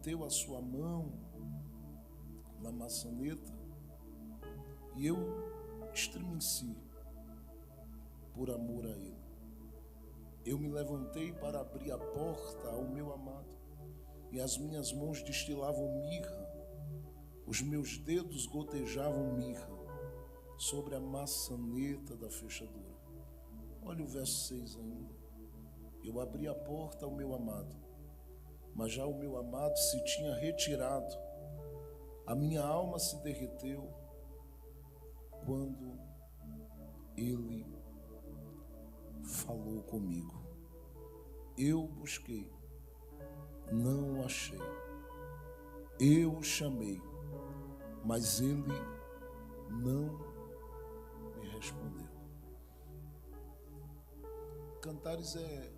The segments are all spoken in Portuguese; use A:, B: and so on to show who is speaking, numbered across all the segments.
A: meteu a sua mão na maçaneta e eu estremeci por amor a ele. Eu me levantei para abrir a porta ao meu amado e as minhas mãos destilavam mirra, os meus dedos gotejavam mirra sobre a maçaneta da fechadura. Olha o verso 6 ainda. Eu abri a porta ao meu amado, mas já o meu amado se tinha retirado. A minha alma se derreteu quando ele falou comigo. Eu busquei, não o achei. Eu o chamei, mas ele não me respondeu. Cantares é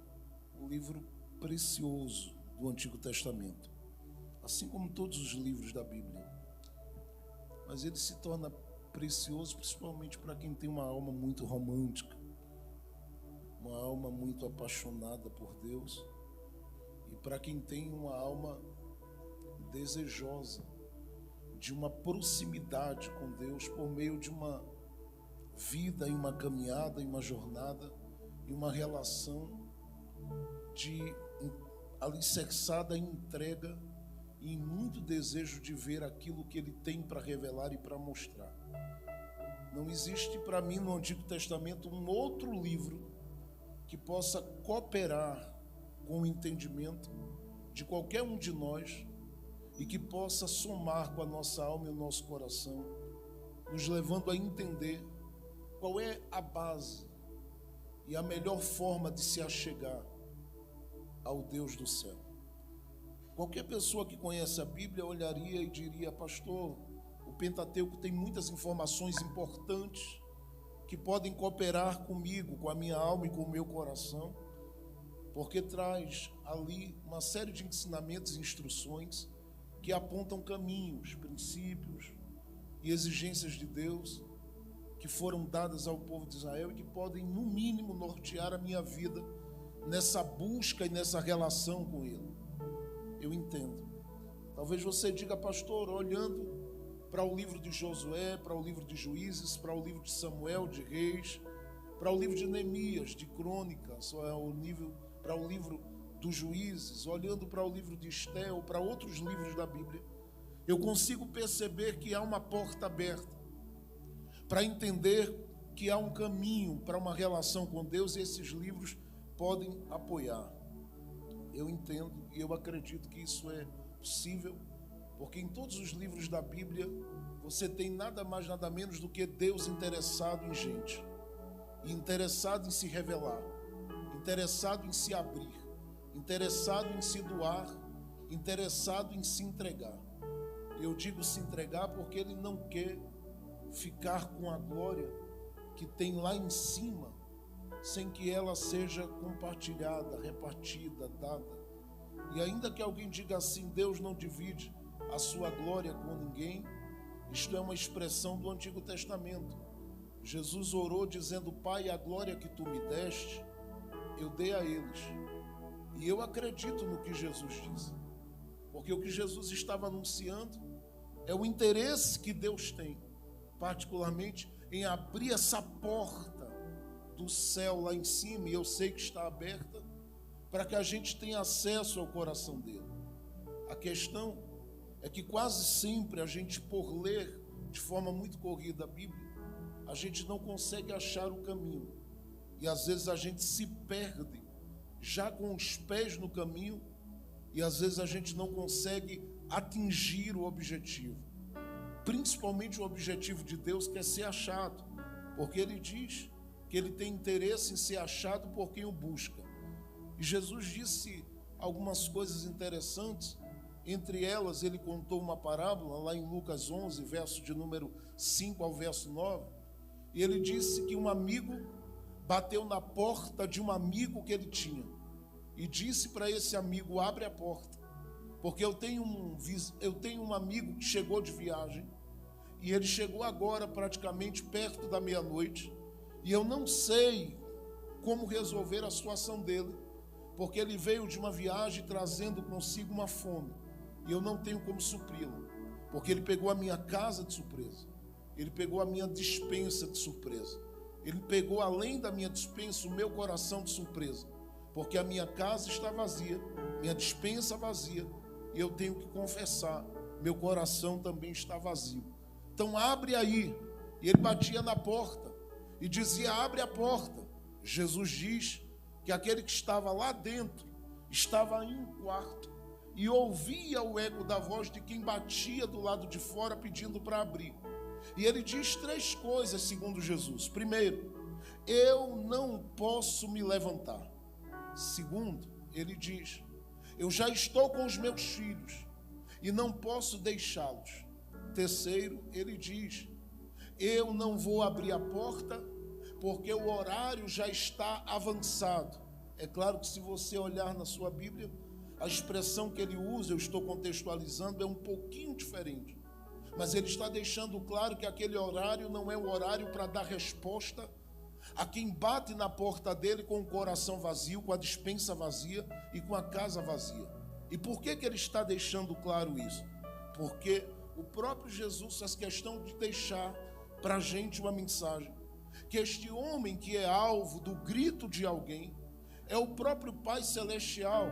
A: um livro precioso do Antigo Testamento, assim como todos os livros da Bíblia. Mas ele se torna precioso principalmente para quem tem uma alma muito romântica, uma alma muito apaixonada por Deus, e para quem tem uma alma desejosa de uma proximidade com Deus por meio de uma vida e uma caminhada e uma jornada e uma relação de alicerçada em entrega e em muito desejo de ver aquilo que ele tem para revelar e para mostrar. Não existe para mim no Antigo Testamento um outro livro que possa cooperar com o entendimento de qualquer um de nós e que possa somar com a nossa alma e o nosso coração, nos levando a entender qual é a base e a melhor forma de se achegar ao Deus do céu. Qualquer pessoa que conhece a Bíblia olharia e diria: pastor, o Pentateuco tem muitas informações importantes que podem cooperar comigo, com a minha alma e com o meu coração, porque traz ali uma série de ensinamentos e instruções que apontam caminhos, princípios e exigências de Deus que foram dadas ao povo de Israel e que podem, no mínimo, nortear a minha vida nessa busca e nessa relação com Ele. Eu entendo. Talvez você diga: pastor, olhando para o livro de Josué, para o livro de Juízes, para o livro de Samuel, de Reis, para o livro de Neemias, de Crônicas, para o livro dos Juízes, olhando para o livro de Esté ou para outros livros da Bíblia, eu consigo perceber que há uma porta aberta para entender que há um caminho para uma relação com Deus e esses livros podem apoiar. Eu entendo e eu acredito que isso é possível, porque em todos os livros da Bíblia você tem nada mais, nada menos do que Deus interessado em gente, e interessado em se revelar, interessado em se abrir, interessado em se doar, interessado em se entregar. Eu digo se entregar porque Ele não quer ficar com a glória que tem lá em cima, sem que ela seja compartilhada, repartida, dada. E ainda que alguém diga assim: Deus não divide a sua glória com ninguém, isto é uma expressão do Antigo Testamento. Jesus orou dizendo: Pai, a glória que tu me deste, eu dei a eles. E eu acredito no que Jesus disse, porque o que Jesus estava anunciando é o interesse que Deus tem, particularmente em abrir essa porta do céu lá em cima, e eu sei que está aberta, para que a gente tenha acesso ao coração dele. A questão é que quase sempre a gente, por ler de forma muito corrida a Bíblia, a gente não consegue achar o caminho, e às vezes a gente se perde já com os pés no caminho, e às vezes a gente não consegue atingir o objetivo, principalmente o objetivo de Deus, que é ser achado, porque Ele diz que Ele tem interesse em ser achado por quem o busca. E Jesus disse algumas coisas interessantes. Entre elas, Ele contou uma parábola lá em Lucas 11, verso de número 5 ao verso 9, e Ele disse que um amigo bateu na porta de um amigo que ele tinha e disse para esse amigo: abre a porta, porque eu tenho um amigo que chegou de viagem, e ele chegou agora praticamente perto da meia-noite, e eu não sei como resolver a situação dele, porque ele veio de uma viagem trazendo consigo uma fome. e eu não tenho como supri-lo, porque ele pegou a minha casa de surpresa, ele pegou a minha despensa de surpresa, ele pegou além da minha despensa o meu coração de surpresa, porque a minha casa está vazia, minha despensa vazia, e eu tenho que confessar, meu coração também está vazio. Então abre aí. E ele batia na porta e dizia: abre a porta. Jesus diz que aquele que estava lá dentro estava em um quarto e ouvia o eco da voz de quem batia do lado de fora pedindo para abrir. E ele diz 3 coisas segundo Jesus. Primeiro, eu não posso me levantar. Segundo, ele diz: eu já estou com os meus filhos e não posso deixá-los. Terceiro, ele diz: eu não vou abrir a porta porque o horário já está avançado. É claro que se você olhar na sua Bíblia, a expressão que ele usa, eu estou contextualizando, é um pouquinho diferente. Mas ele está deixando claro que aquele horário não é o horário para dar resposta a quem bate na porta dele com o coração vazio, com a despensa vazia e com a casa vazia. E por que ele está deixando claro isso? Porque o próprio Jesus faz questão de deixar para a gente uma mensagem, que este homem que é alvo do grito de alguém é o próprio Pai Celestial.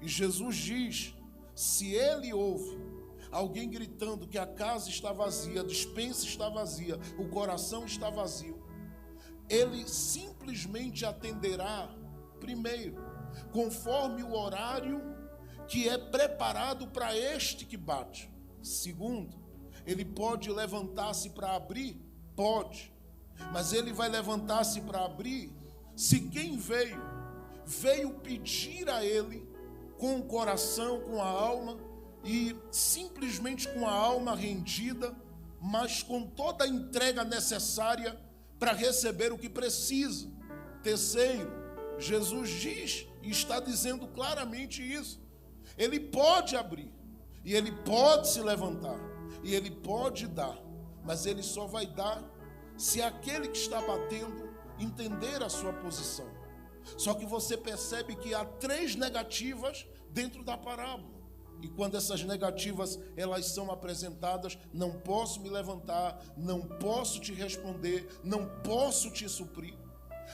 A: E Jesus diz: se ele ouve alguém gritando que a casa está vazia, a despensa está vazia, o coração está vazio, ele simplesmente atenderá, primeiro, conforme o horário que é preparado para este que bate. Segundo, ele pode levantar-se para abrir? Pode. Mas ele vai levantar-se para abrir se quem veio pedir a ele com o coração, com a alma, e simplesmente com a alma rendida, mas com toda a entrega necessária para receber o que precisa. Terceiro, Jesus diz e está dizendo claramente isso: ele pode abrir, e ele pode se levantar, e ele pode dar, mas ele só vai dar se aquele que está batendo entender a sua posição. Só que você percebe que há 3 negativas dentro da parábola. E quando essas negativas elas são apresentadas: não posso me levantar, não posso te responder, não posso te suprir,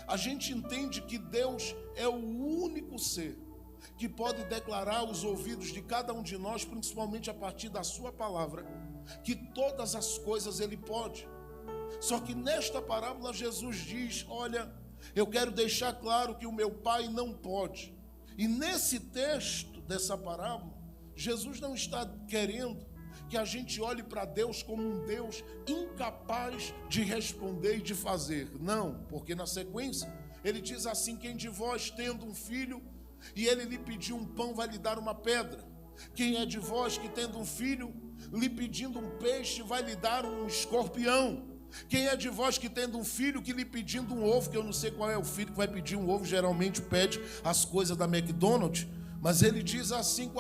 A: a gente entende que Deus é o único ser que pode declarar aos ouvidos de cada um de nós, principalmente a partir da sua palavra, que todas as coisas ele pode. Só que nesta parábola Jesus diz: olha, eu quero deixar claro que o meu Pai não pode. E nesse texto dessa parábola, Jesus não está querendo que a gente olhe para Deus como um Deus incapaz de responder e de fazer. Não, porque na sequência ele diz assim: quem de vós tendo um filho e ele lhe pedir um pão vai lhe dar uma pedra? Quem é de vós que tendo um filho lhe pedindo um peixe vai lhe dar um escorpião? Quem é de vós que tendo um filho que lhe pedindo um ovo, que eu não sei qual é o filho que vai pedir um ovo, geralmente pede as coisas da McDonald's, mas ele diz assim: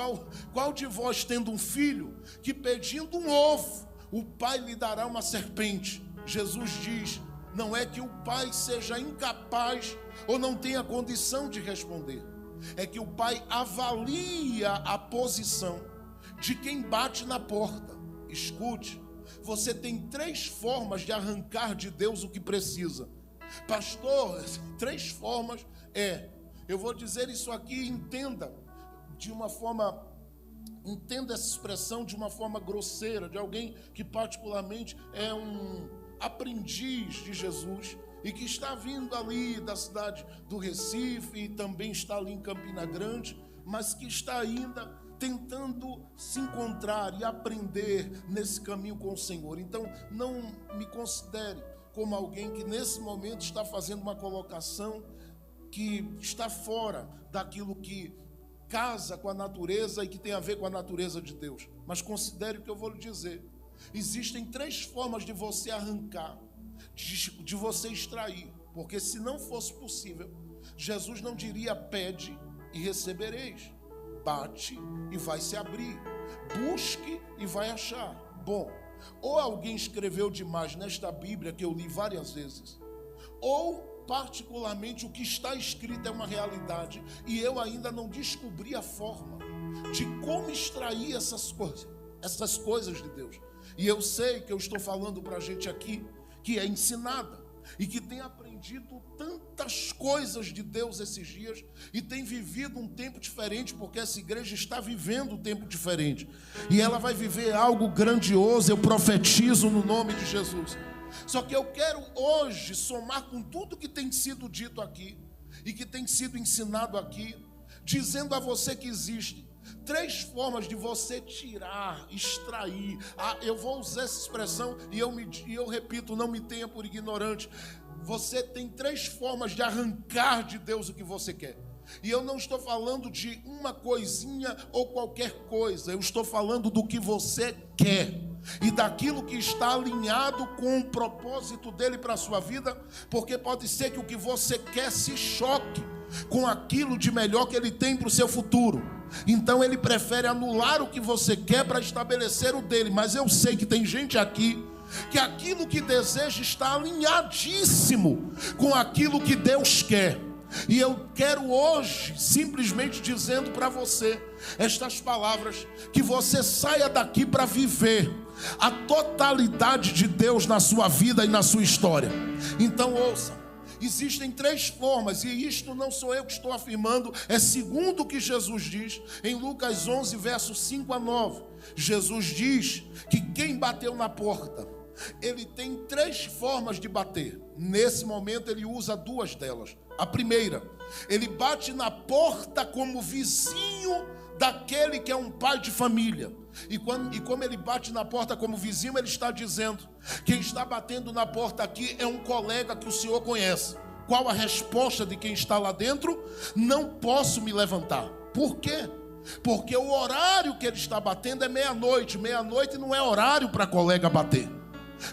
A: qual de vós tendo um filho que pedindo um ovo, o pai lhe dará uma serpente? Jesus diz: não é que o pai seja incapaz ou não tenha condição de responder, é que o pai avalia a posição de quem bate na porta. Escute, você tem 3 formas de arrancar de Deus o que precisa. Pastor, 3 formas eu vou dizer isso aqui, entenda essa expressão de uma forma grosseira, de alguém que particularmente é um aprendiz de Jesus e que está vindo ali da cidade do Recife e também está ali em Campina Grande, mas que está ainda tentando se encontrar e aprender nesse caminho com o Senhor. Então, não me considere como alguém que nesse momento está fazendo uma colocação que está fora daquilo que casa com a natureza e que tem a ver com a natureza de Deus. Mas considere o que eu vou lhe dizer. Existem 3 formas de você arrancar, de você extrair, porque se não fosse possível, Jesus não diria: pede e recebereis, bate e vai se abrir, busque e vai achar. Bom, ou alguém escreveu demais nesta Bíblia que eu li várias vezes, ou particularmente o que está escrito é uma realidade e eu ainda não descobri a forma de como extrair essas coisas de Deus. E eu sei que eu estou falando para a gente aqui que é ensinada e que tem aprendido tantas coisas de Deus esses dias e tem vivido um tempo diferente, porque essa igreja está vivendo um tempo diferente e ela vai viver algo grandioso. Eu profetizo no nome de Jesus. Só que eu quero hoje somar com tudo que tem sido dito aqui e que tem sido ensinado aqui, dizendo a você que existe 3 formas de você tirar, extrair. Eu vou usar essa expressão e eu repito, não me tenha por ignorante. Você tem 3 formas de arrancar de Deus o que você quer. E eu não estou falando de uma coisinha ou qualquer coisa. Eu estou falando do que você quer e daquilo que está alinhado com o propósito dele para a sua vida, porque pode ser que o que você quer se choque com aquilo de melhor que ele tem para o seu futuro. Então ele prefere anular o que você quer para estabelecer o dele. Mas eu sei que tem gente aqui que aquilo que deseja está alinhadíssimo com aquilo que Deus quer. E eu quero hoje, simplesmente dizendo para você estas palavras, que você saia daqui para viver a totalidade de Deus na sua vida e na sua história. Então ouça, existem 3 formas, e isto não sou eu que estou afirmando, é segundo o que Jesus diz em Lucas 11, versos 5 a 9. Jesus diz que quem bateu na porta, ele tem 3 formas de bater. Nesse momento ele usa 2 delas. A primeira, ele bate na porta como vizinho daquele que é um pai de família. E como ele bate na porta como vizinho, ele está dizendo: quem está batendo na porta aqui é um colega que o senhor conhece. Qual a resposta de quem está lá dentro? Não posso me levantar. Por quê? Porque o horário que ele está batendo é meia-noite. Meia-noite não é horário para colega bater.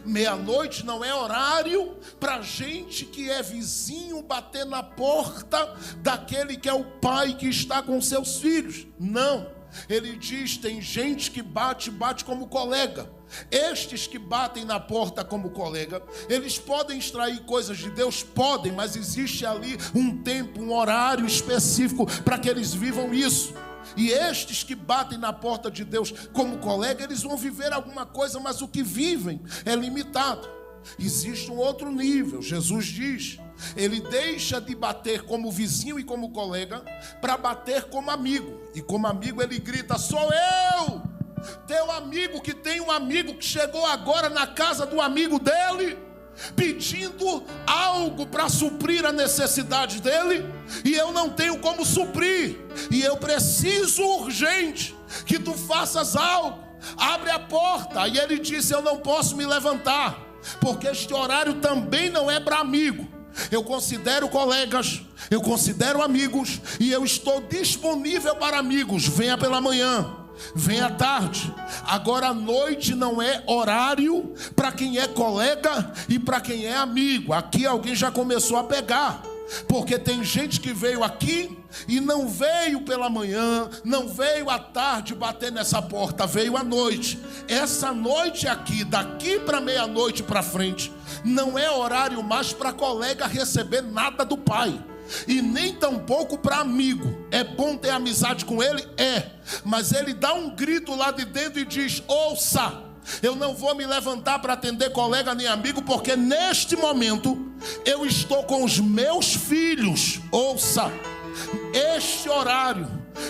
A: Meia-noite não é horário para gente que é vizinho bater na porta daquele que é o pai que está com seus filhos. Não, ele diz, tem gente que bate como colega. Estes que batem na porta como colega, eles podem extrair coisas de Deus? Podem, mas existe ali um tempo, um horário específico para que eles vivam isso. E estes que batem na porta de Deus como colega, eles vão viver alguma coisa, mas o que vivem é limitado. Existe um outro nível. Jesus diz, ele deixa de bater como vizinho e como colega para bater como amigo. E como amigo ele grita: sou eu, teu amigo, que tem um amigo que chegou agora na casa do amigo dele, pedindo algo para suprir a necessidade dele, e eu não tenho como suprir, e eu preciso urgente que tu faças algo. Abre a porta. E ele disse: eu não posso me levantar, porque este horário também não é para amigo. Eu considero colegas, eu considero amigos, e eu estou disponível para amigos. Venha pela manhã, vem à tarde. Agora a noite não é horário para quem é colega e para quem é amigo. Aqui alguém já começou a pegar, porque tem gente que veio aqui e não veio pela manhã, não veio à tarde bater nessa porta, veio à noite. Essa noite aqui, daqui para meia-noite para frente, não é horário mais para colega receber nada do pai, e nem tampouco para amigo. É bom ter amizade com ele? É. Mas ele dá um grito lá de dentro e diz: ouça, eu não vou me levantar para atender colega nem amigo, porque neste momento eu estou com os meus filhos. Ouça, este horário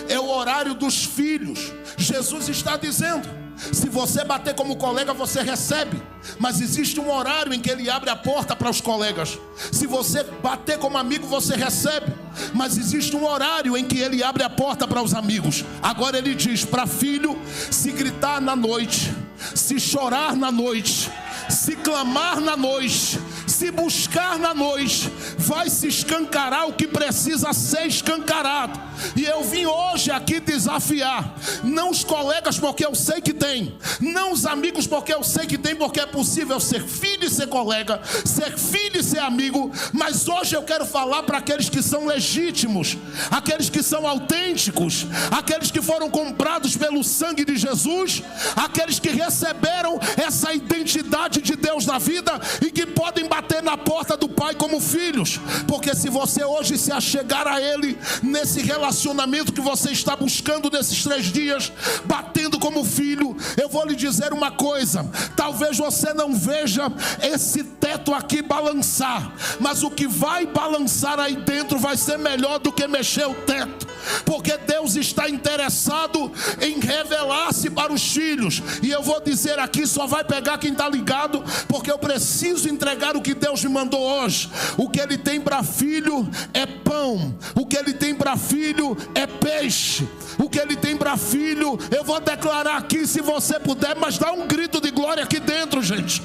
A: é o horário dos filhos. Jesus está dizendo: se você bater como colega, você recebe, mas existe um horário em que ele abre a porta para os colegas. Se você bater como amigo, você recebe, mas existe um horário em que ele abre a porta para os amigos. Agora ele diz para filho: se gritar na noite, se chorar na noite, se clamar na noite, se buscar na noite, vai se escancarar o que precisa ser escancarado. E eu vim hoje aqui desafiar, não os colegas, porque eu sei que tem, não os amigos, porque eu sei que tem, porque é possível ser filho e ser colega, ser filho e ser amigo. Mas hoje eu quero falar para aqueles que são legítimos, aqueles que são autênticos, aqueles que foram comprados pelo sangue de Jesus, aqueles que receberam essa identidade de Deus na vida e que podem bater na porta do Pai como filhos. Porque se você hoje se achegar a Ele, nesse relacionamento que você está buscando nesses 3 dias, batendo como filho, eu vou lhe dizer uma coisa: talvez você não veja esse teto aqui balançar, mas o que vai balançar aí dentro vai ser melhor do que mexer o teto. Porque Deus está interessado em revelar-se para os filhos. E eu vou dizer aqui, só vai pegar quem está ligado, porque eu preciso entregar o que Deus me mandou hoje. O que Ele tem para filho é pão, o que Ele tem para filho é peixe, o que Ele tem para filho, eu vou declarar aqui, se você puder, mas dá um grito de glória aqui dentro, gente.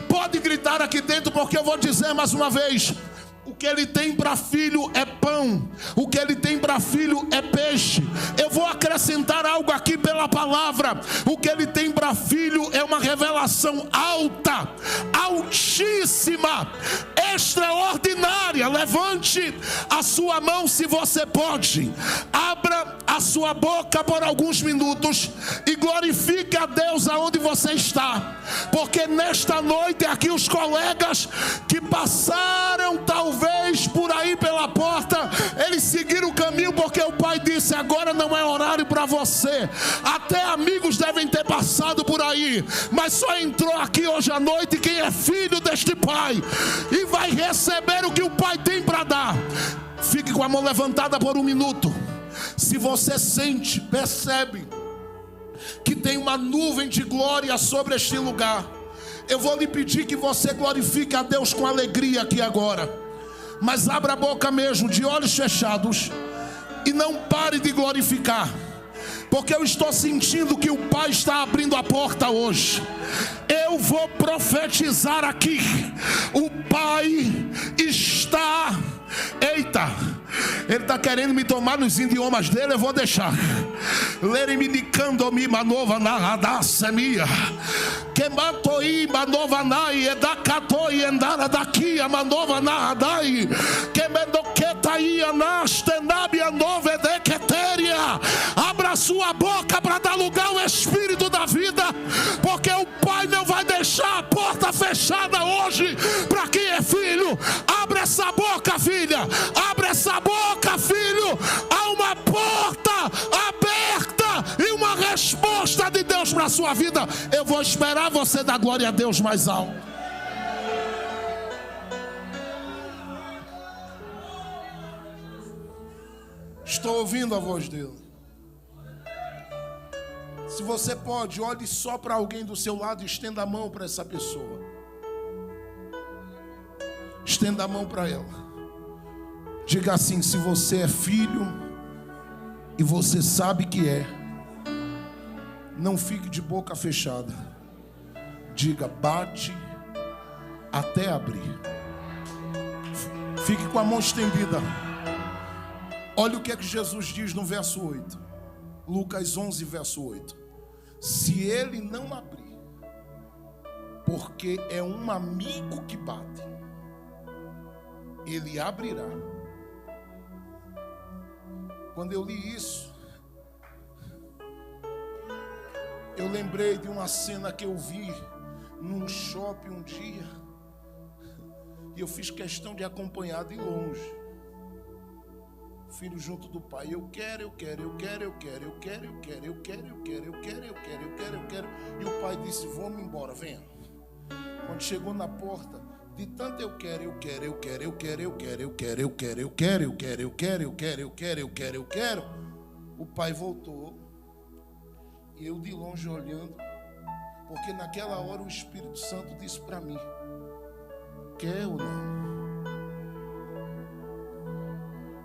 A: Pode gritar aqui dentro, porque eu vou dizer mais uma vez: o que Ele tem para filho é pão, o que Ele tem para filho é peixe. Eu vou acrescentar algo aqui pela palavra: o que Ele tem para filho é uma revelação alta, altíssima, extraordinária. Levante a sua mão se você pode, abra a sua boca por alguns minutos e glorifique a Deus aonde você está. Porque nesta noite aqui os colegas que passaram talvez por aí pela porta, eles seguiram o caminho porque o Pai disse: agora não é horário para você. Até amigos devem ter passado por aí, mas só entrou aqui hoje à noite quem é filho deste Pai e vai receber o que o Pai tem para dar. Fique com a mão levantada por um minuto. Se você sente, percebe que tem uma nuvem de glória sobre este lugar, eu vou lhe pedir que você glorifique a Deus com alegria aqui agora. Mas abra a boca mesmo, de olhos fechados, e não pare de glorificar, porque eu estou sentindo que o Pai está abrindo a porta hoje. Eu vou profetizar aqui: o Pai está... Eita, Ele está querendo me tomar nos idiomas dele, eu vou deixar. Leriminicando-me manova narrada semia. Quematoi manova nai, edacatoi endara daqui a manova narradai. Quemendoquetaia nastenabia nova edequetéria. Abra sua boca para dar lugar ao Espírito da vida, porque o Pai não vai deixar a porta fechada hoje para quem é filho. Abre essa boca, filha. Abre essa boca, filho. Há uma porta aberta e uma resposta de Deus para a sua vida. Eu vou esperar você dar glória a Deus mais alto. Estou ouvindo a voz dele. Se você pode, olhe só para alguém do seu lado e estenda a mão para essa pessoa. Estenda a mão para ela. Diga assim: se você é filho e você sabe que é, não fique de boca fechada. Diga: bate até abrir. Fique com a mão estendida. Olha o que é que Jesus diz no verso 8. Lucas 11, verso 8. Se ele não abrir, porque é um amigo que bate, ele abrirá. Quando eu li isso, eu lembrei de uma cena que eu vi num shopping um dia, e eu fiz questão de acompanhar de longe. Filho junto do pai: eu quero. E o pai disse: vamos embora, venha. Quando chegou na porta, de tanto eu quero, o pai voltou, e eu de longe olhando, porque naquela hora o Espírito Santo disse para mim: quer ou não?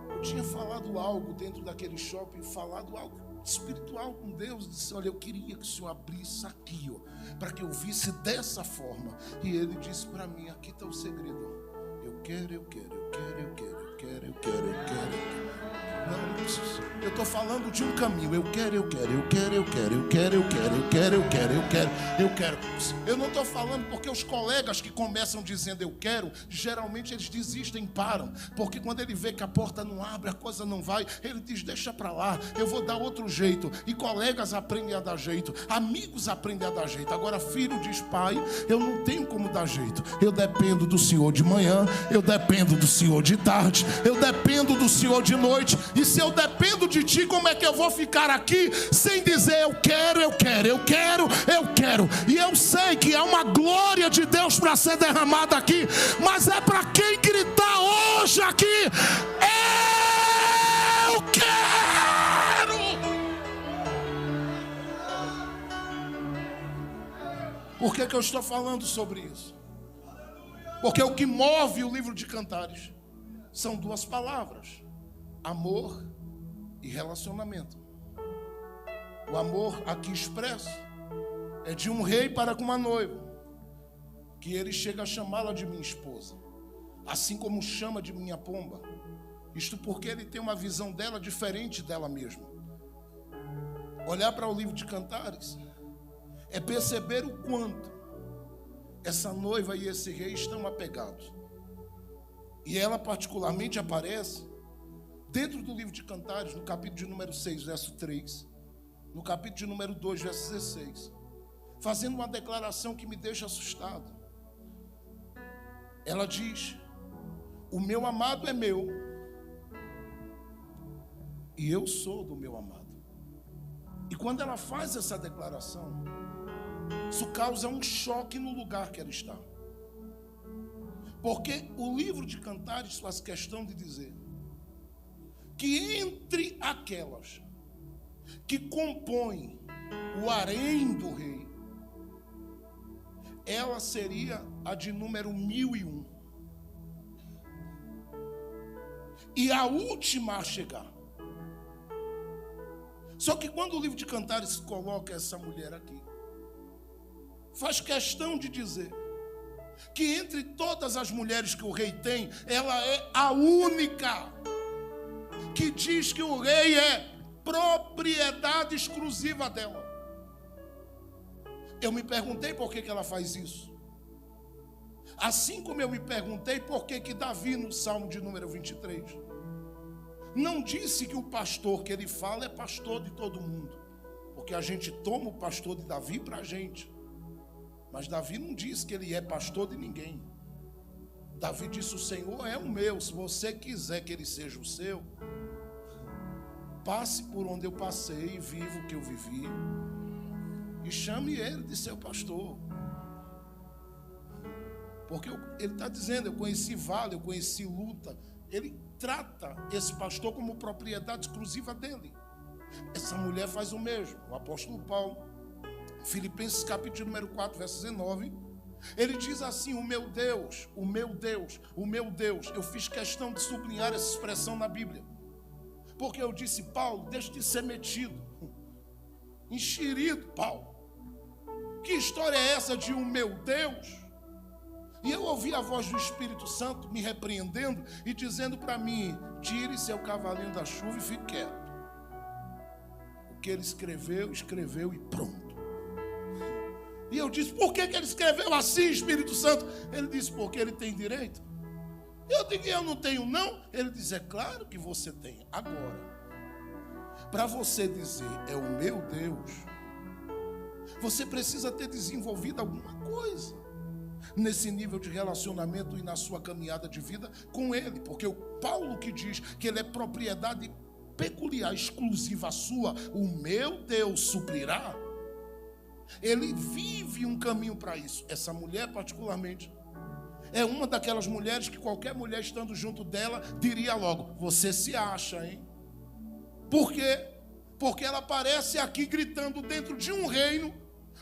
A: Eu tinha falado algo dentro daquele shopping, falado algo espiritual com Deus. Disse: olha, eu queria que o Senhor abrisse aqui, para que eu visse dessa forma. E ele disse para mim: aqui está o segredo. Eu quero. quero, eu quero, eu quero. Não preciso. Eu estou falando de um caminho. Eu quero, eu quero, eu quero, eu quero, eu quero, eu quero, eu quero, eu quero, eu quero, eu quero. Eu não estou falando porque os colegas que começam dizendo eu quero, geralmente eles desistem, param. Porque quando ele vê que a porta não abre, a coisa não vai, ele diz, deixa para lá, eu vou dar outro jeito. E colegas aprendem a dar jeito, amigos aprendem a dar jeito. Agora filho diz, pai, eu não tenho como dar jeito. Eu dependo do Senhor de manhã, eu dependo do Senhor de tarde, eu dependo do Senhor de noite. E se eu dependo de ti, como é que eu vou ficar aqui sem dizer eu quero, eu quero, eu quero, eu quero? E eu sei que há uma glória de Deus para ser derramada aqui, mas é para quem gritar hoje aqui, eu quero. Por que eu estou falando sobre isso? Porque o que move o livro de Cantares são duas palavras: amor e relacionamento. O amor aqui expresso é de um rei para com uma noiva, que ele chega a chamá-la de minha esposa, assim como chama de minha pomba. Isto porque ele tem uma visão dela diferente dela mesma. Olhar para o livro de Cantares é perceber o quanto essa noiva e esse rei estão apegados. E ela particularmente aparece dentro do livro de Cantares, no capítulo de número 6, verso 3, no capítulo de número 2, verso 16, fazendo uma declaração que me deixa assustado. Ela diz: o meu amado é meu, e eu sou do meu amado. E quando ela faz essa declaração, isso causa um choque no lugar que ela está. Porque o livro de Cantares faz questão de dizer que entre aquelas que compõem o harém do rei, ela seria a de número 1001. E a última a chegar. Só que quando o livro de Cantares coloca essa mulher aqui, faz questão de dizer que entre todas as mulheres que o rei tem, ela é a única que diz que o rei é propriedade exclusiva dela. Eu me perguntei por que ela faz isso. Assim como eu me perguntei por que Davi, no Salmo de número 23, não disse que o pastor que ele fala é pastor de todo mundo, porque a gente toma o pastor de Davi para a gente. Mas Davi não disse que ele é pastor de ninguém. Davi disse: o Senhor é o meu. Se você quiser que ele seja o seu, passe por onde eu passei e viva o que eu vivi, e chame ele de seu pastor. Porque ele está dizendo: eu conheci vale, eu conheci luta. Ele trata esse pastor como propriedade exclusiva dele. Essa mulher faz o mesmo. O apóstolo Paulo, Filipenses capítulo número 4, verso 19, ele diz assim: o meu Deus, o meu Deus, o meu Deus. Eu fiz questão de sublinhar essa expressão na Bíblia, porque eu disse: Paulo, deixa de ser metido, enxerido, Paulo. Que história é essa de um meu Deus? E eu ouvi a voz do Espírito Santo me repreendendo e dizendo para mim: tire seu cavalinho da chuva e fique quieto. O que ele escreveu, escreveu e pronto. E eu disse: por que ele escreveu assim, Espírito Santo? Ele disse: porque ele tem direito. Eu digo: eu não tenho não. Ele diz: é claro que você tem. Agora, para você dizer é o meu Deus, você precisa ter desenvolvido alguma coisa nesse nível de relacionamento e na sua caminhada de vida com ele. Porque o Paulo que diz que ele é propriedade peculiar, exclusiva sua, o meu Deus suprirá. Ele vive um caminho para isso. Essa mulher particularmente é uma daquelas mulheres que qualquer mulher estando junto dela diria logo: você se acha, hein? Por quê? Porque ela aparece aqui gritando dentro de um reino,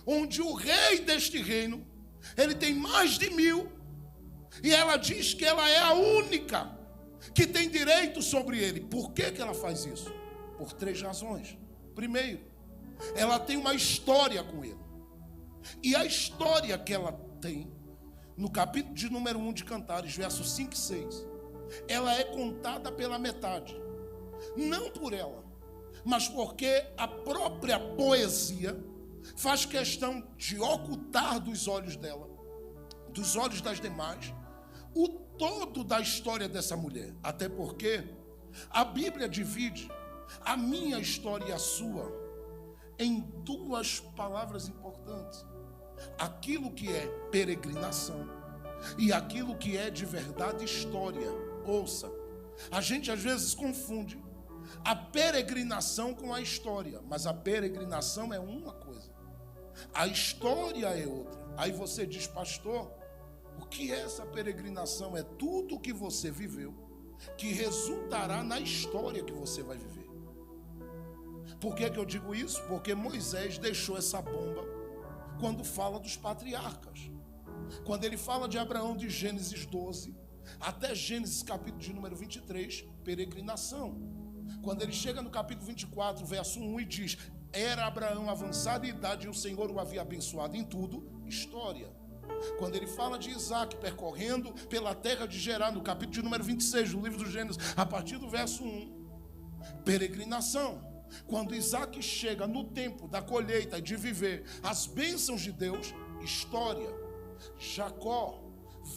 A: onde o rei deste reino, ele tem mais de 1000, e ela diz que ela é a única que tem direito sobre ele. Por que ela faz isso? Por 3 razões. Primeiro, ela tem uma história com ele. E a história que ela tem, no capítulo de número 1 de Cantares, versos 5 e 6, ela é contada pela metade. Não por ela, mas porque a própria poesia faz questão de ocultar dos olhos dela, dos olhos das demais, o todo da história dessa mulher. Até porque a Bíblia divide a minha história e a sua em duas palavras importantes: aquilo que é peregrinação e aquilo que é de verdade história. Ouça, a gente às vezes confunde a peregrinação com a história, mas a peregrinação é uma coisa, a história é outra. Aí você diz: pastor, o que é essa peregrinação? É tudo o que você viveu que resultará na história que você vai viver. Por que eu digo isso? Porque Moisés deixou essa bomba quando fala dos patriarcas. Quando ele fala de Abraão, de Gênesis 12 até Gênesis capítulo de número 23, peregrinação. Quando ele chega no capítulo 24, verso 1, e diz: era Abraão avançado em idade e o Senhor o havia abençoado em tudo, história. Quando ele fala de Isaac percorrendo pela terra de Gerar, no capítulo de número 26 do livro do Gênesis, a partir do verso 1, peregrinação. Quando Isaac chega no tempo da colheita e de viver as bênçãos de Deus, história. Jacó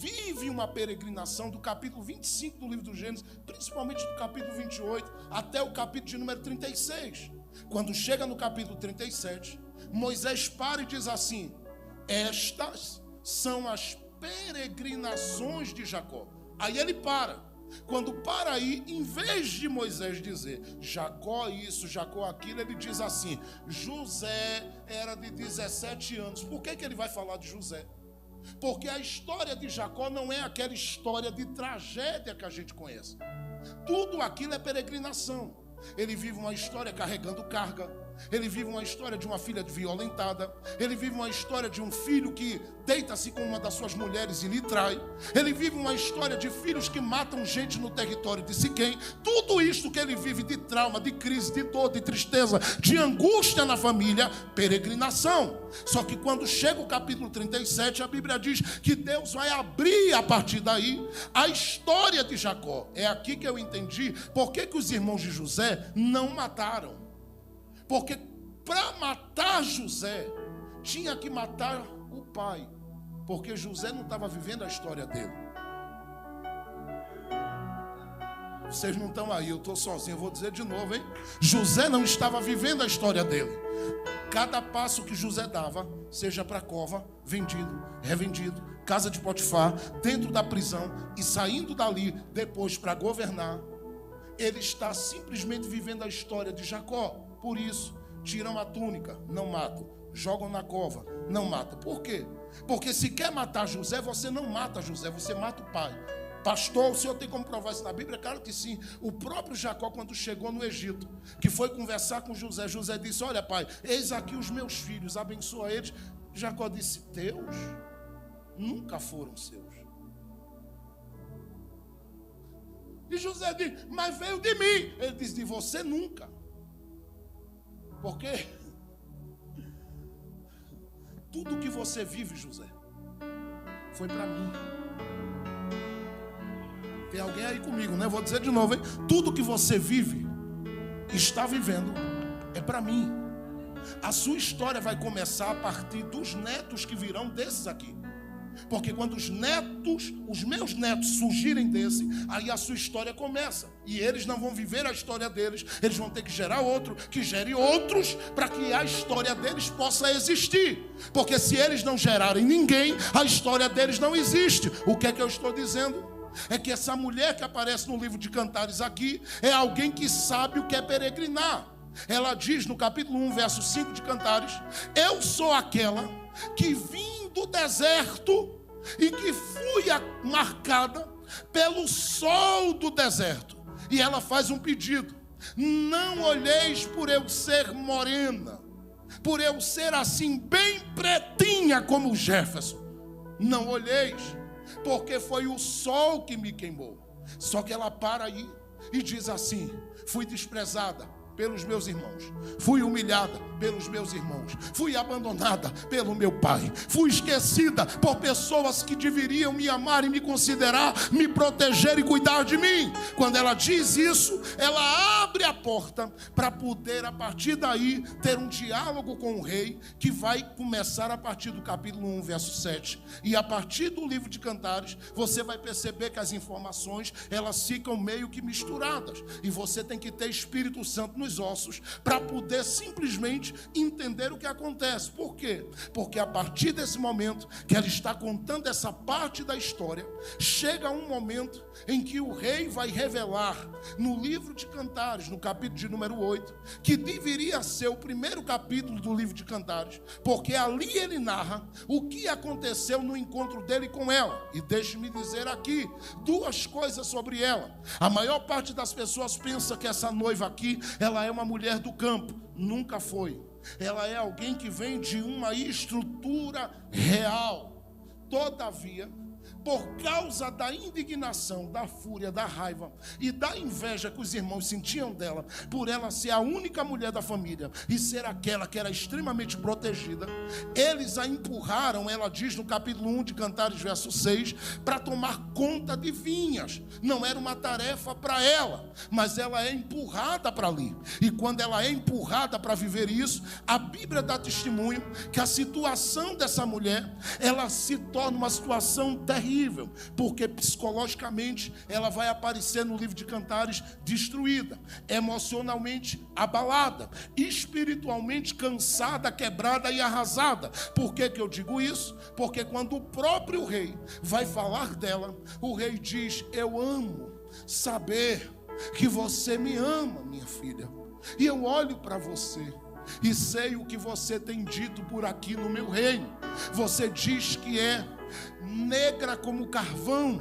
A: vive uma peregrinação do capítulo 25 do livro do Gênesis, principalmente do capítulo 28 até o capítulo de número 36. Quando chega no capítulo 37, Moisés para e diz assim: estas são as peregrinações de Jacó. Aí ele para. Quando para aí, em vez de Moisés dizer Jacó isso, Jacó aquilo, ele diz assim: José era de 17 anos. Por que ele vai falar de José? Porque a história de Jacó não é aquela história de tragédia que a gente conhece. Tudo aquilo é peregrinação. Ele vive uma história carregando carga. Ele vive uma história de uma filha violentada. Ele vive uma história de um filho que deita-se com uma das suas mulheres e lhe trai. Ele vive uma história de filhos que matam gente no território de Siquém. Tudo isto que ele vive de trauma, de crise, de dor, de tristeza, de angústia na família, peregrinação. Só que quando chega o capítulo 37, a Bíblia diz que Deus vai abrir a partir daí a história de Jacó. É aqui que eu entendi por que os irmãos de José não mataram. Porque para matar José, tinha que matar o pai. Porque José não estava vivendo a história dele. Vocês não estão aí, eu estou sozinho, eu vou dizer de novo, hein? José não estava vivendo a história dele. Cada passo que José dava, seja para a cova, vendido, revendido, casa de Potifar, dentro da prisão e saindo dali depois para governar, ele está simplesmente vivendo a história de Jacó. Por isso, tiram a túnica, não matam. Jogam na cova, não matam. Por quê? Porque se quer matar José, você não mata José, você mata o pai. Pastor, o senhor tem como provar isso na Bíblia? Claro que sim. O próprio Jacó, quando chegou no Egito, que foi conversar com José, José disse: olha, pai, eis aqui os meus filhos, abençoa eles. Jacó disse: teus? Nunca foram seus. E José disse: mas veio de mim. Ele disse: de você nunca. Por quê? Tudo que você vive, José, foi para mim. Tem alguém aí comigo, né? Vou dizer de novo, hein? Tudo que você vive, está vivendo, é para mim. A sua história vai começar a partir dos netos que virão desses aqui. Porque quando os meus netos surgirem desse, aí a sua história começa. E eles não vão viver a história deles, eles vão ter que gerar outro, que gere outros, para que a história deles possa existir. Porque se eles não gerarem ninguém, a história deles não existe. O que é que eu estou dizendo? É que essa mulher que aparece no livro de Cantares aqui, é alguém que sabe o que é peregrinar. Ela diz no capítulo 1, verso 5 de Cantares: eu sou aquela que vim do deserto e que fui marcada pelo sol do deserto. E ela faz um pedido: não olheis por eu ser morena, por eu ser assim bem pretinha como Jefferson. Não olheis, porque foi o sol que me queimou. Só que ela para aí e diz assim: fui desprezada, pelos meus irmãos, fui humilhada pelos meus irmãos, fui abandonada pelo meu pai, fui esquecida por pessoas que deveriam me amar e me considerar, me proteger e cuidar de mim. Quando ela diz isso, ela abre a porta para poder a partir daí ter um diálogo com o rei, que vai começar a partir do capítulo 1, verso 7. E a partir do livro de Cantares, você vai perceber que as informações, elas ficam meio que misturadas, e você tem que ter Espírito Santo nos ossos para poder simplesmente entender o que acontece. Por quê? Porque a partir desse momento que ela está contando essa parte da história, chega um momento em que o rei vai revelar no livro de Cantares, no capítulo de número 8, que deveria ser o primeiro capítulo do livro de Cantares, porque ali ele narra o que aconteceu no encontro dele com ela. E deixe-me dizer aqui duas coisas sobre ela. A maior parte das pessoas pensa que essa noiva aqui, ela é uma mulher do campo. Nunca foi. Ela é alguém que vem de uma estrutura real. Todavia, por causa da indignação, da fúria, da raiva e da inveja que os irmãos sentiam dela, por ela ser a única mulher da família e ser aquela que era extremamente protegida, eles a empurraram, ela diz no capítulo 1 de Cantares, verso 6, para tomar conta de vinhas. Não era uma tarefa para ela, mas ela é empurrada para ali. E quando ela é empurrada para viver isso, a Bíblia dá testemunho que a situação dessa mulher, ela se torna uma situação terrível, porque psicologicamente ela vai aparecer no livro de Cantares destruída, emocionalmente abalada, espiritualmente cansada, quebrada e arrasada. Por que eu digo isso? Porque quando o próprio rei vai falar dela, o rei diz: eu amo saber que você me ama, minha filha, e eu olho para você e sei o que você tem dito por aqui no meu reino. Você diz que é negra como carvão,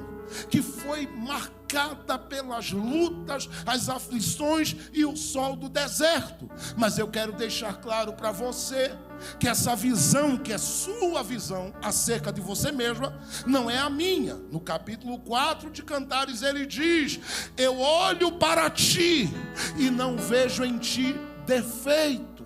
A: que foi marcada pelas lutas, as aflições e o sol do deserto. Mas eu quero deixar claro para você que essa visão, que é sua visão acerca de você mesma, não é a minha. No capítulo 4 de Cantares ele diz: eu olho para ti e não vejo em ti defeito.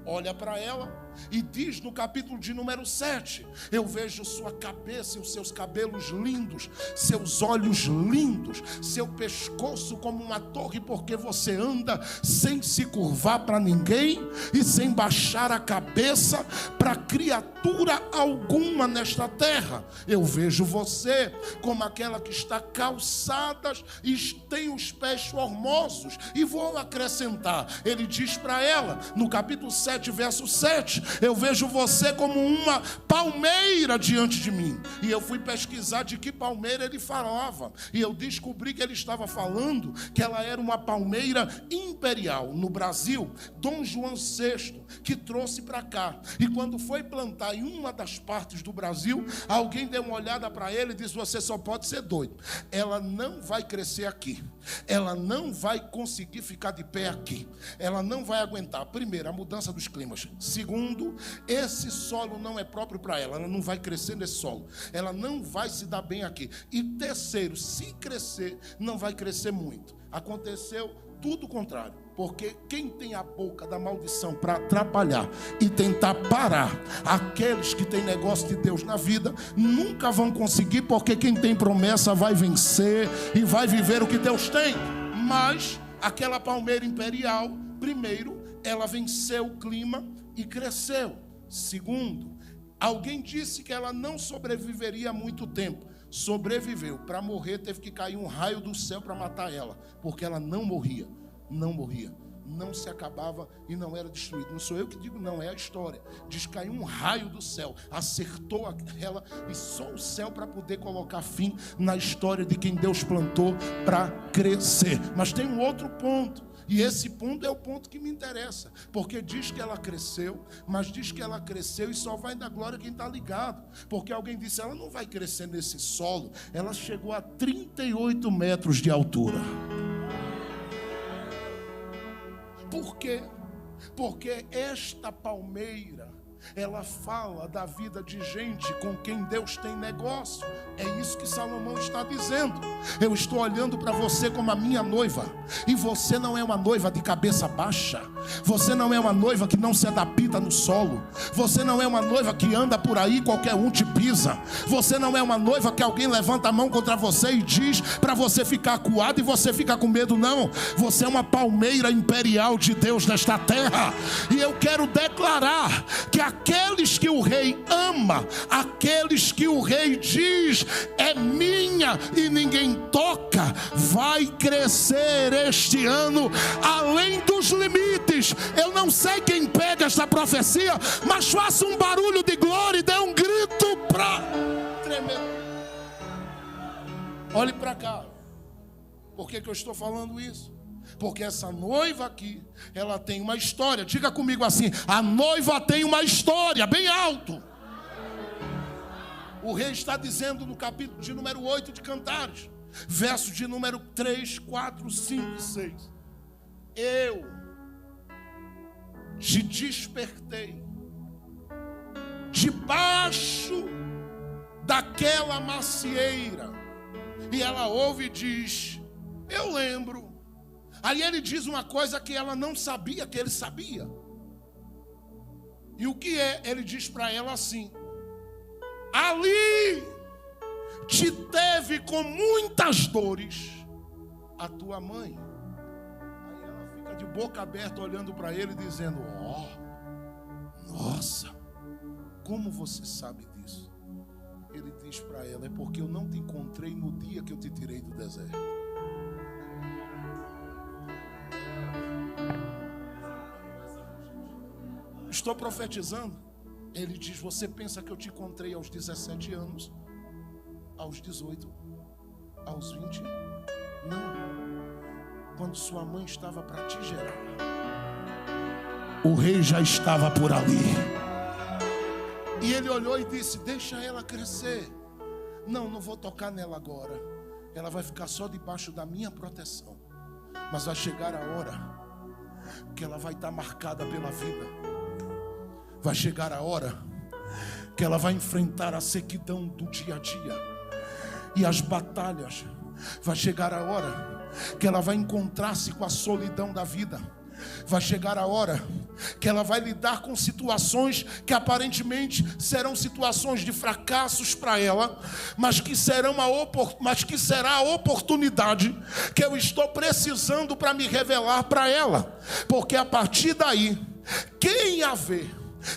A: Olha para ela e diz no capítulo de número 7: eu vejo sua cabeça e os seus cabelos lindos, seus olhos lindos, seu pescoço como uma torre, porque você anda sem se curvar para ninguém e sem baixar a cabeça para criatura alguma nesta terra. Eu vejo você como aquela que está calçada e tem os pés formosos. E vou acrescentar, ele diz para ela no capítulo 7, verso 7: eu vejo você como uma palmeira diante de mim. E eu fui pesquisar de que palmeira ele falava, e eu descobri que ele estava falando que ela era uma palmeira imperial. No Brasil, Dom João VI que trouxe para cá, e quando foi plantar em uma das partes do Brasil, alguém deu uma olhada para ele e disse: você só pode ser doido, ela não vai crescer aqui, ela não vai conseguir ficar de pé aqui, ela não vai aguentar, primeiro, a mudança dos climas, segundo, esse solo não é próprio para ela, ela não vai crescer nesse solo, ela não vai se dar bem aqui, e terceiro, se crescer, não vai crescer muito. Aconteceu tudo o contrário, porque quem tem a boca da maldição para atrapalhar e tentar parar aqueles que têm negócio de Deus na vida, nunca vão conseguir, porque quem tem promessa vai vencer e vai viver o que Deus tem. Mas aquela palmeira imperial, primeiro, ela venceu o clima e cresceu. Segundo, alguém disse que ela não sobreviveria muito tempo. Sobreviveu. Para morrer teve que cair um raio do céu para matar ela, porque ela não morria, não se acabava e não era destruída. Não sou eu que digo, não, é a história. Diz que caiu um raio do céu, acertou ela, e só o céu para poder colocar fim na história de quem Deus plantou para crescer. Mas tem um outro ponto, e esse ponto é o ponto que me interessa, porque diz que ela cresceu, mas diz que ela cresceu e só vai dar glória quem está ligado, porque alguém disse: ela não vai crescer nesse solo. Ela chegou a 38 metros de altura. Por quê? Porque esta palmeira, ela fala da vida de gente com quem Deus tem negócio. É isso que Salomão está dizendo. Eu estou olhando para você como a minha noiva, e você não é uma noiva de cabeça baixa. Você não é uma noiva que não se adapta no solo. Você não é uma noiva que anda por aí, qualquer um te pisa. Você não é uma noiva que alguém levanta a mão contra você e diz para você ficar acuado e você fica com medo. Não, você é uma palmeira imperial de Deus nesta terra. E eu quero declarar que aqueles que o rei ama, aqueles que o rei diz é minha e ninguém toca, vai crescer este ano além dos limites. Eu não sei quem pega esta profecia, mas faça um barulho de glória e dê um grito para tremer. Olhe para cá. Por que eu estou falando isso? Porque essa noiva aqui, ela tem uma história. Diga comigo assim: a noiva tem uma história, bem alto. O rei está dizendo no capítulo de número 8 de Cantares, verso de número 3, 4, 5 e 6. Eu te despertei debaixo daquela macieira. E ela ouve e diz: eu lembro. Aí ele diz uma coisa que ela não sabia que ele sabia. E o que é? Ele diz para ela assim: ali te teve com muitas dores a tua mãe. Aí ela fica de boca aberta olhando para ele, dizendo: nossa, como você sabe disso? Ele diz para ela: é porque eu não te encontrei no dia que eu te tirei do deserto. Estou profetizando. Ele diz: você pensa que eu te encontrei aos 17 anos, aos 18, aos 20? Não. Quando sua mãe estava para te gerar, o rei já estava por ali. E ele olhou e disse: deixa ela crescer. Não vou tocar nela agora. Ela vai ficar só debaixo da minha proteção. Mas vai chegar a hora que ela vai estar marcada pela vida. Vai chegar a hora que ela vai enfrentar a sequidão do dia a dia e as batalhas. Vai chegar a hora que ela vai encontrar-se com a solidão da vida. Vai chegar a hora que ela vai lidar com situações que aparentemente serão situações de fracassos para ela, mas que será a oportunidade que eu estou precisando para me revelar para ela. Porque a partir daí, quem a vê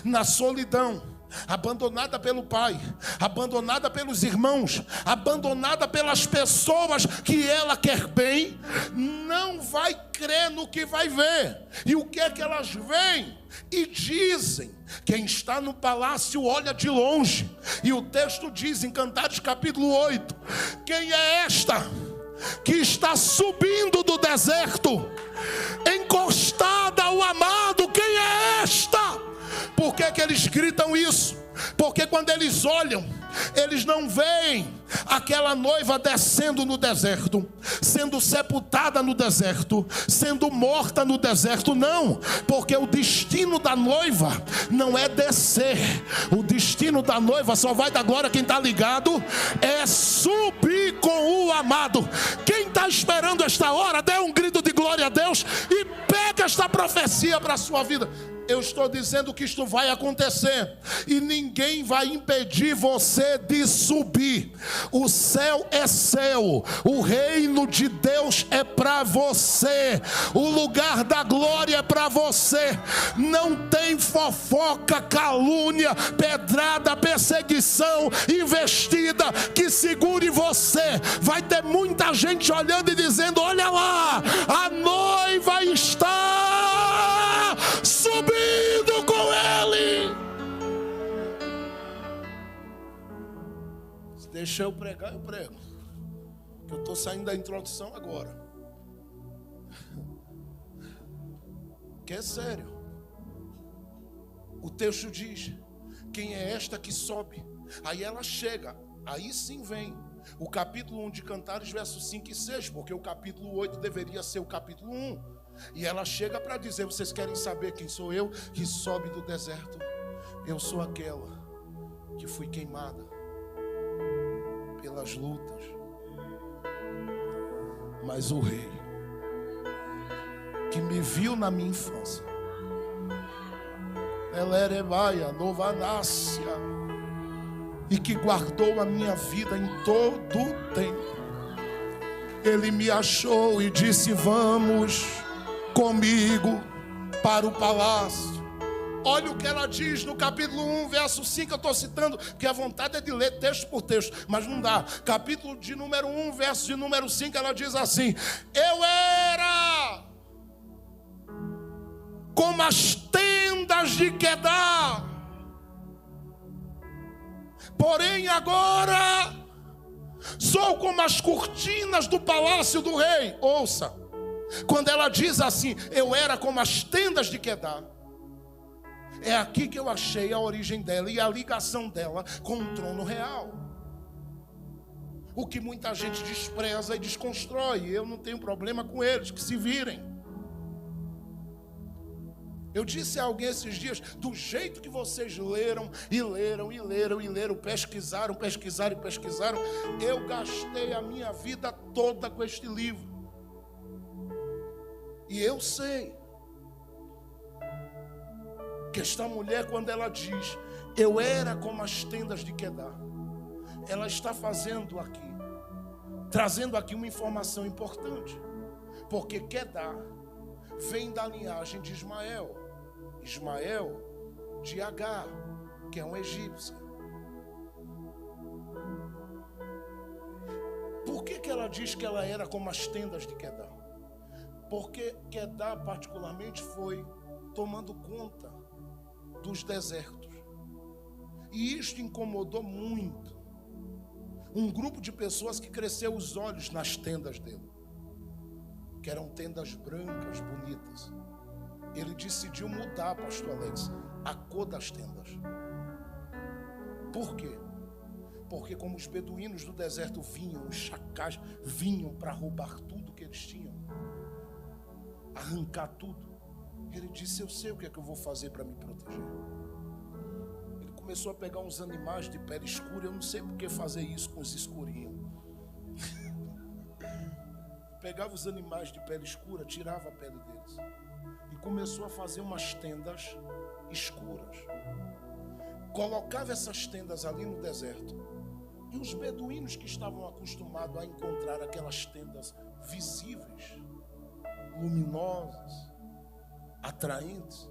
A: na solidão, abandonada pelo pai, abandonada pelos irmãos, abandonada pelas pessoas que ela quer bem, não vai crer no que vai ver. E o que é que elas veem e dizem? Quem está no palácio olha de longe. E o texto diz em Cantares capítulo 8: quem é esta que está subindo do deserto, encostada ao amado? Quem é esta? Por que eles gritam isso? Porque quando eles olham, eles não veem aquela noiva descendo no deserto, sendo sepultada no deserto, sendo morta no deserto. Não, porque o destino da noiva não é descer. O destino da noiva só vai dar glória quem está ligado, é subir com o amado. Quem está esperando esta hora, dê um grito de glória a Deus e pega esta profecia para a sua vida. Eu estou dizendo que isto vai acontecer e ninguém vai impedir você de subir. O céu é seu, o reino de Deus é para você, o lugar da glória é para você. Não tem fofoca, calúnia, pedrada, perseguição, investida que segure você. Vai ter muita gente olhando e dizendo: olha lá, a noiva está subindo com ele. Se deixar eu pregar, eu prego. Eu estou saindo da introdução agora. Que é sério. O texto diz: quem é esta que sobe? Aí ela chega. Aí sim vem o capítulo 1 de Cantares, versos 5 e 6. Porque o capítulo 8 deveria ser o capítulo 1. E ela chega para dizer: vocês querem saber quem sou eu que sobe do deserto? Eu sou aquela que fui queimada pelas lutas, mas o rei que me viu na minha infância, Elerebaia, Novanácia, e que guardou a minha vida em todo o tempo, ele me achou e disse: vamos comigo para o palácio. Olha o que ela diz no capítulo 1, verso 5. Eu estou citando, porque a vontade é de ler texto por texto, mas não dá. Capítulo de número 1, verso de número 5, ela diz assim: eu era como as tendas de Quedar, porém agora sou como as cortinas do palácio do rei. Ouça, quando ela diz assim, eu era como as tendas de Quedar, é aqui que eu achei a origem dela e a ligação dela com o trono real. O que muita gente despreza e desconstrói, eu não tenho problema com eles, que se virem. Eu disse a alguém esses dias, do jeito que vocês leram, pesquisaram, eu gastei a minha vida toda com este livro. E eu sei que esta mulher, quando ela diz, eu era como as tendas de Quedar, ela está fazendo aqui, trazendo aqui uma informação importante, porque Quedar vem da linhagem de Ismael de Agar, que é um egípcio. Por que ela diz que ela era como as tendas de Quedar? Porque Quedar particularmente foi tomando conta dos desertos, e isto incomodou muito um grupo de pessoas que cresceu os olhos nas tendas dele, que eram tendas brancas, bonitas. Ele decidiu mudar, pastor Alex, a cor das tendas. Por quê? Porque como os beduínos do deserto vinham, os chacais vinham para roubar tudo que eles tinham, arrancar tudo, ele disse, eu sei o que é que eu vou fazer para me proteger. Ele começou a pegar uns animais de pele escura, eu não sei por que fazer isso com os escurinhos. Pegava os animais de pele escura, tirava a pele deles e começou a fazer umas tendas escuras. Colocava essas tendas ali no deserto, e os beduínos que estavam acostumados a encontrar aquelas tendas visíveis, luminosas, atraentes,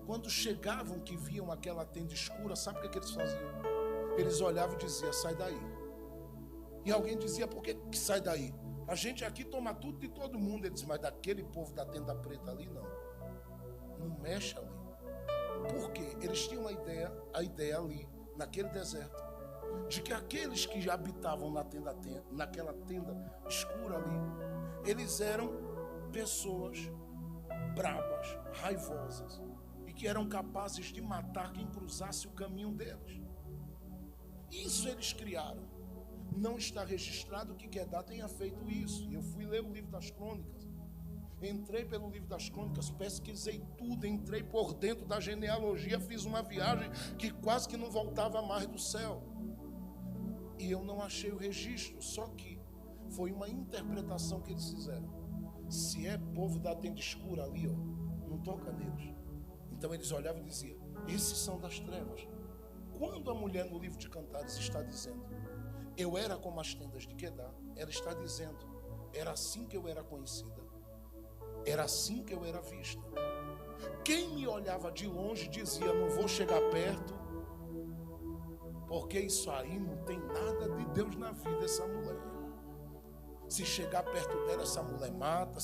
A: quando chegavam que viam aquela tenda escura, sabe o que eles faziam? Eles olhavam e diziam, sai daí. E alguém dizia, por que sai daí? A gente aqui toma tudo de todo mundo. Ele diz, mas daquele povo da tenda preta ali, não mexe ali. Por quê? Eles tinham a ideia ali, naquele deserto, de que aqueles que já habitavam naquela tenda escura ali, eles eram pessoas bravas, raivosas, e que eram capazes de matar quem cruzasse o caminho deles. Isso eles criaram. Não está registrado que Quedar tenha feito isso. Eu fui ler o livro das crônicas, entrei pelo livro das crônicas, pesquisei tudo, entrei por dentro da genealogia, fiz uma viagem que quase que não voltava mais do céu, e eu não achei o registro. Só que foi uma interpretação que eles fizeram. Se é povo da tenda escura ali, não toca neles. Então eles olhavam e diziam, esses são das trevas. Quando a mulher no livro de Cantares está dizendo, eu era como as tendas de Quedar, ela está dizendo, era assim que eu era conhecida, era assim que eu era vista. Quem me olhava de longe dizia, não vou chegar perto, porque isso aí não tem nada de Deus na vida, essa mulher. Se chegar perto dela, essa mulher mata.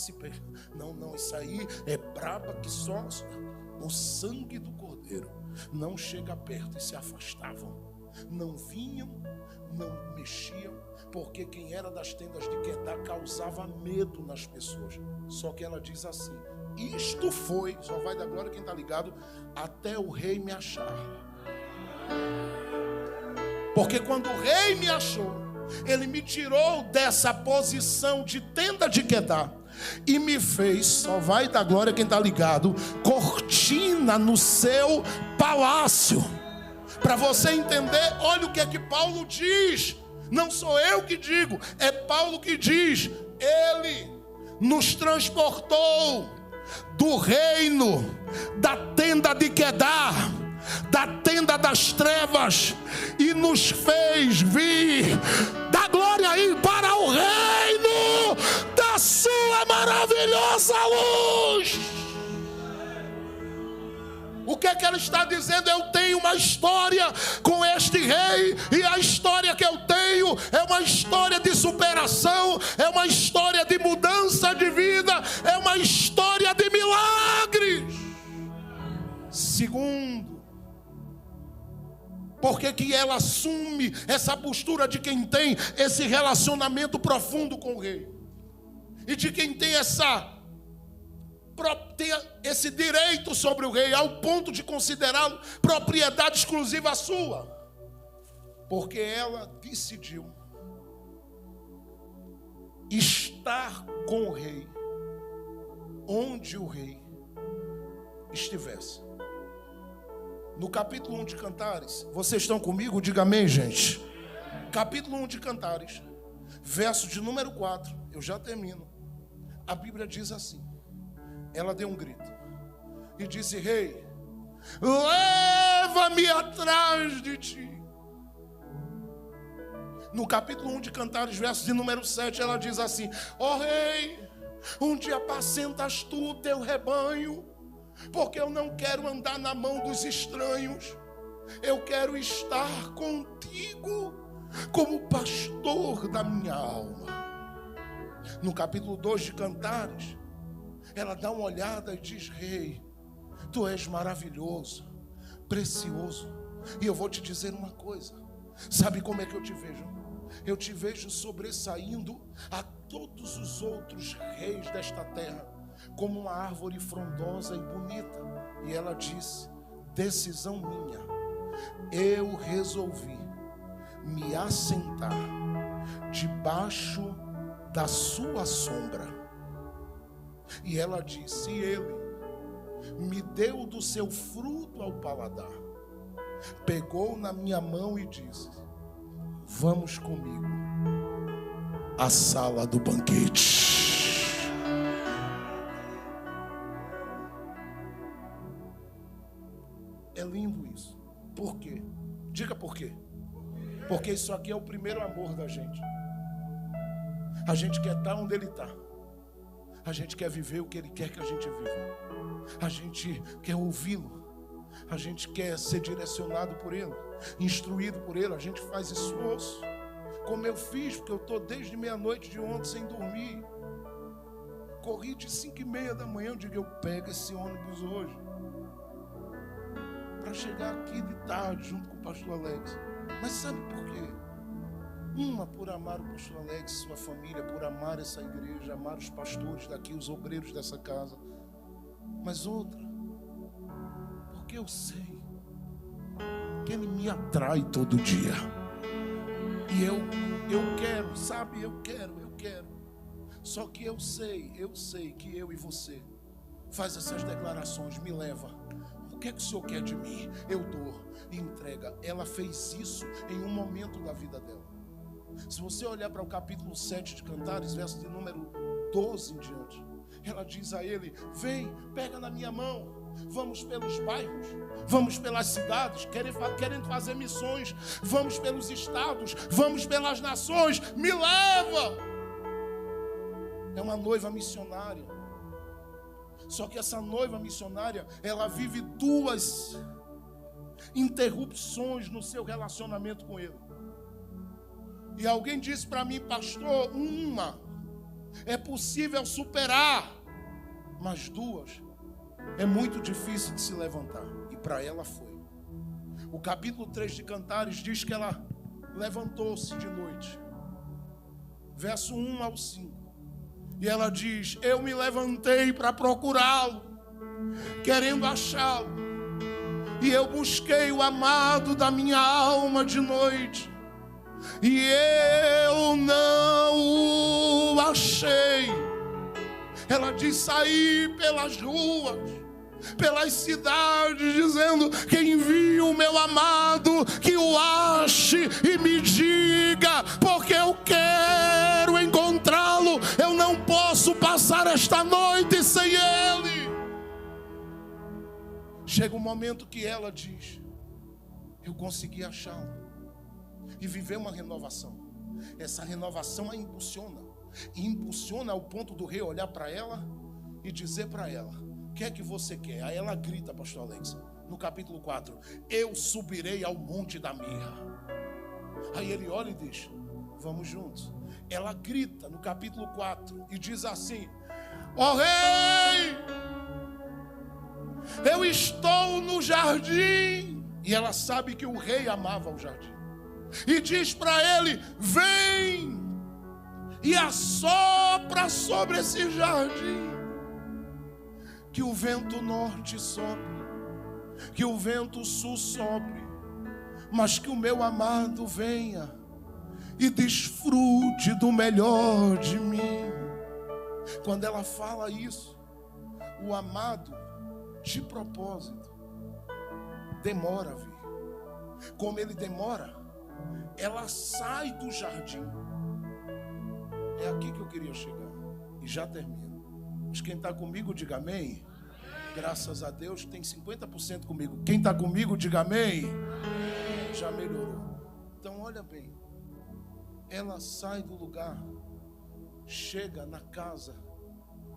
A: Não, isso aí é braba que só o sangue do cordeiro. Não chega perto, e se afastavam. Não vinham, não mexiam, porque quem era das tendas de Quedar causava medo nas pessoas. Só que ela diz assim, isto foi, só vai dar glória quem está ligado, até o rei me achar. Porque quando o rei me achou, ele me tirou dessa posição de tenda de Quedar e me fez, só vai dar glória quem está ligado, cortina no seu palácio. Para você entender, olha o que é que Paulo diz. Não sou eu que digo, é Paulo que diz. Ele nos transportou do reino da tenda de Quedar, da tenda das trevas, e nos fez vir da glória aí para o reino da sua maravilhosa luz. O que é que ela está dizendo? Eu tenho uma história com este rei, e a história que eu tenho é uma história de superação, é uma história de mudança de vida, é uma história de milagres. Segundo, por que ela assume essa postura de quem tem esse relacionamento profundo com o rei? E de quem tem esse direito sobre o rei, ao ponto de considerá-lo propriedade exclusiva sua? Porque ela decidiu estar com o rei onde o rei estivesse. No capítulo 1 de Cantares, vocês estão comigo? Diga amém, gente. Capítulo 1 de Cantares, verso de número 4, eu já termino. A Bíblia diz assim: ela deu um grito e disse: rei, leva-me atrás de ti. No capítulo 1 de Cantares, verso de número 7, ela diz assim: ó rei, onde apacentas tu o teu rebanho? Porque eu não quero andar na mão dos estranhos, eu quero estar contigo como pastor da minha alma. No capítulo 2 de Cantares, ela dá uma olhada e diz: rei, tu és maravilhoso, precioso. E eu vou te dizer uma coisa. Sabe como é que eu te vejo? Eu te vejo sobressaindo a todos os outros reis desta terra, como uma árvore frondosa e bonita. E ela diz: decisão minha, eu resolvi me assentar debaixo da sua sombra. E ela disse: ele me deu do seu fruto ao paladar, pegou na minha mão e disse: vamos comigo à sala do banquete. É lindo isso. Por quê? Diga por quê. Porque isso aqui é o primeiro amor da gente. A gente quer estar onde ele está. A gente quer viver o que ele quer que a gente viva. A gente quer ouvi-lo. A gente quer ser direcionado por ele, instruído por ele. A gente faz esforço, como eu fiz, porque eu estou desde meia-noite de ontem sem dormir. Corri de 5h30 da manhã. Eu digo: eu pego esse ônibus hoje para chegar aqui de tarde junto com o pastor Alex. Mas sabe por quê? Uma, por amar o pastor Alex, sua família, por amar essa igreja, amar os pastores daqui, os obreiros dessa casa. Mas outra, porque eu sei que ele me atrai todo dia. E eu quero, sabe, eu quero. Só que eu sei que eu e você faz essas declarações: me leva. O que é que o Senhor quer de mim? Eu dou e entrega. Ela fez isso em um momento da vida dela. Se você olhar para o capítulo 7 de Cantares, verso de número 12 em diante, ela diz a ele: vem, pega na minha mão, vamos pelos bairros, vamos pelas cidades, querendo fazer missões, vamos pelos estados, vamos pelas nações, me leva. É uma noiva missionária. Só que essa noiva missionária, ela vive duas interrupções no seu relacionamento com ele. E alguém disse para mim: pastor, uma é possível superar, mas duas é muito difícil de se levantar. E para ela foi. O capítulo 3 de Cantares diz que ela levantou-se de noite, verso 1 ao 5. E ela diz: eu me levantei para procurá-lo, querendo achá-lo. E eu busquei o amado da minha alma de noite, e eu não o achei. Ela diz: saí pelas ruas, pelas cidades, dizendo: quem viu o meu amado, que o ache e me diga, porque eu quero encontrá-lo. Eu não posso passar esta noite sem ele. Chega um momento que ela diz: eu consegui achá-lo, e viver uma renovação. Essa renovação a impulsiona, e impulsiona ao ponto do rei olhar para ela e dizer para ela: o que é que você quer? Aí ela grita, pastor Alex, no capítulo 4: eu subirei ao monte da mirra. Aí ele olha e diz: vamos juntos. Ela grita no capítulo 4 e diz assim: ó rei, eu estou no jardim. E ela sabe que o rei amava o jardim, e diz para ele: vem e assopra sobre esse jardim, que o vento norte sopre, que o vento sul sopre, mas que o meu amado venha e desfrute do melhor de mim. Quando ela fala isso, o amado, de propósito, demora a vir. Como ele demora, ela sai do jardim. É aqui que eu queria chegar, e já termino. Mas quem está comigo, diga amém. Graças a Deus tem 50% comigo. Quem está comigo, diga amém. Já melhorou. Então olha bem, ela sai do lugar, chega na casa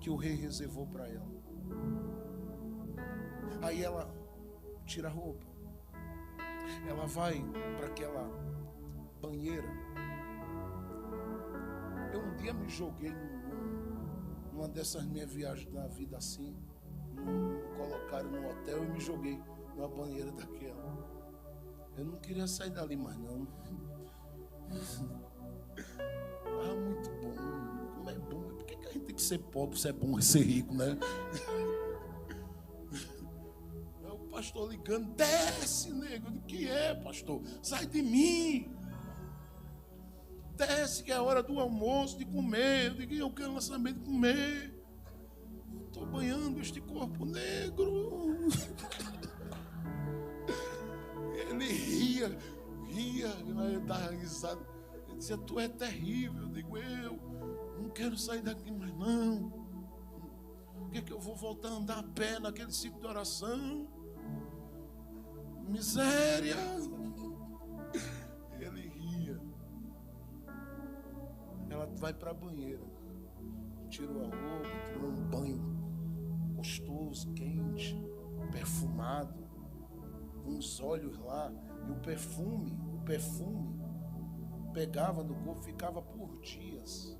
A: que o rei reservou para ela. Aí ela tira a roupa, ela vai para aquela banheira. Eu um dia me joguei numa dessas minhas viagens na vida assim, me colocaram no hotel e me joguei numa banheira daquela. Eu não queria sair dali mais não. Ah, muito bom. Como é bom. Por que a gente tem que ser pobre se é bom ser rico, né? O pastor ligando: desce, nego. O que é, pastor? Sai de mim. Desce, que é a hora do almoço, de comer. Eu digo: eu quero lançamento de comer. Estou banhando este corpo negro. Ele ria, dava risada. Ele dizia: tu é terrível. Eu digo: eu não quero sair daqui mais não. Por que eu vou voltar a andar a pé naquele ciclo de oração? Miséria. Ele ria. Ela vai para a banheira, tirou a roupa, tomou um banho gostoso, quente, perfumado, com os olhos lá, e o perfume pegava no corpo, ficava por dias,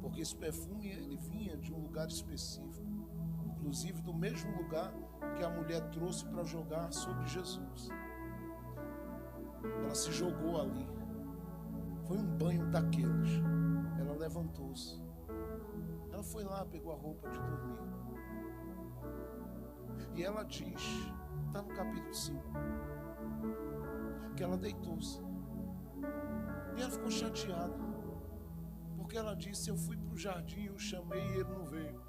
A: porque esse perfume ele vinha de um lugar específico, inclusive do mesmo lugar que a mulher trouxe para jogar sobre Jesus. Ela se jogou ali, foi um banho daqueles. Ela levantou-se, ela foi lá, pegou a roupa de dormir, e ela diz, está no capítulo 5, que ela deitou-se. E ela ficou chateada, porque ela disse: eu fui para o jardim, eu chamei e ele não veio.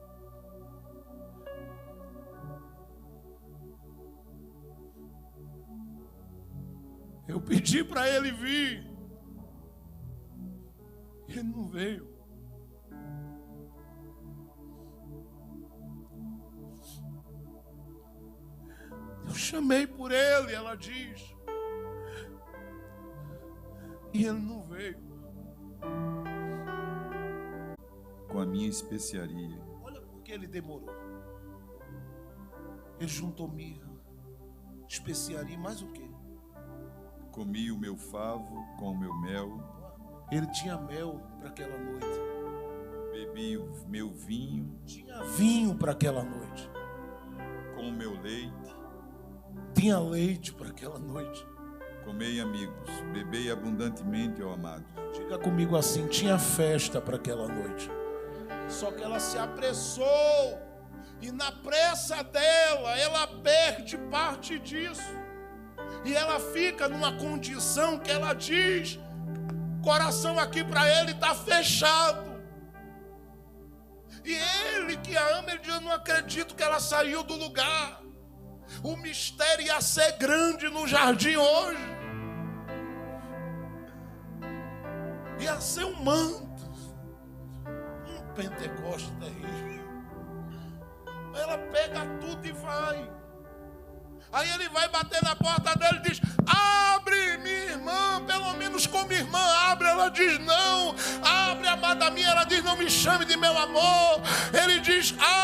A: Eu pedi para ele vir, ele não veio. Eu chamei por ele, ela diz, e ele não veio.
B: Com a minha especiaria.
A: Olha por que ele demorou. Ele juntou mirra, especiaria, mais o quê?
B: Comi o meu favo com o meu mel.
A: Ele tinha mel para aquela noite.
B: Bebi o meu vinho.
A: Tinha vinho para aquela noite.
B: Com o meu leite.
A: Tinha leite para aquela noite.
B: Comei, amigos, bebei abundantemente, ó amado.
A: Diga comigo assim: tinha festa para aquela noite. Só que ela se apressou, e na pressa dela, ela perde parte disso. E ela fica numa condição que ela diz: coração aqui para ele está fechado. E ele que a ama, ele diz: eu não acredito que ela saiu do lugar. O mistério ia ser grande no jardim hoje. Ia ser um manto, um Pentecostes terrível. Ela pega tudo e vai. Aí ele vai bater na porta dele e diz: abre, minha irmã, pelo menos como irmã, abre. Ela diz: não. Abre, amada minha. Ela diz: não me chame de meu amor. Ele diz: abre.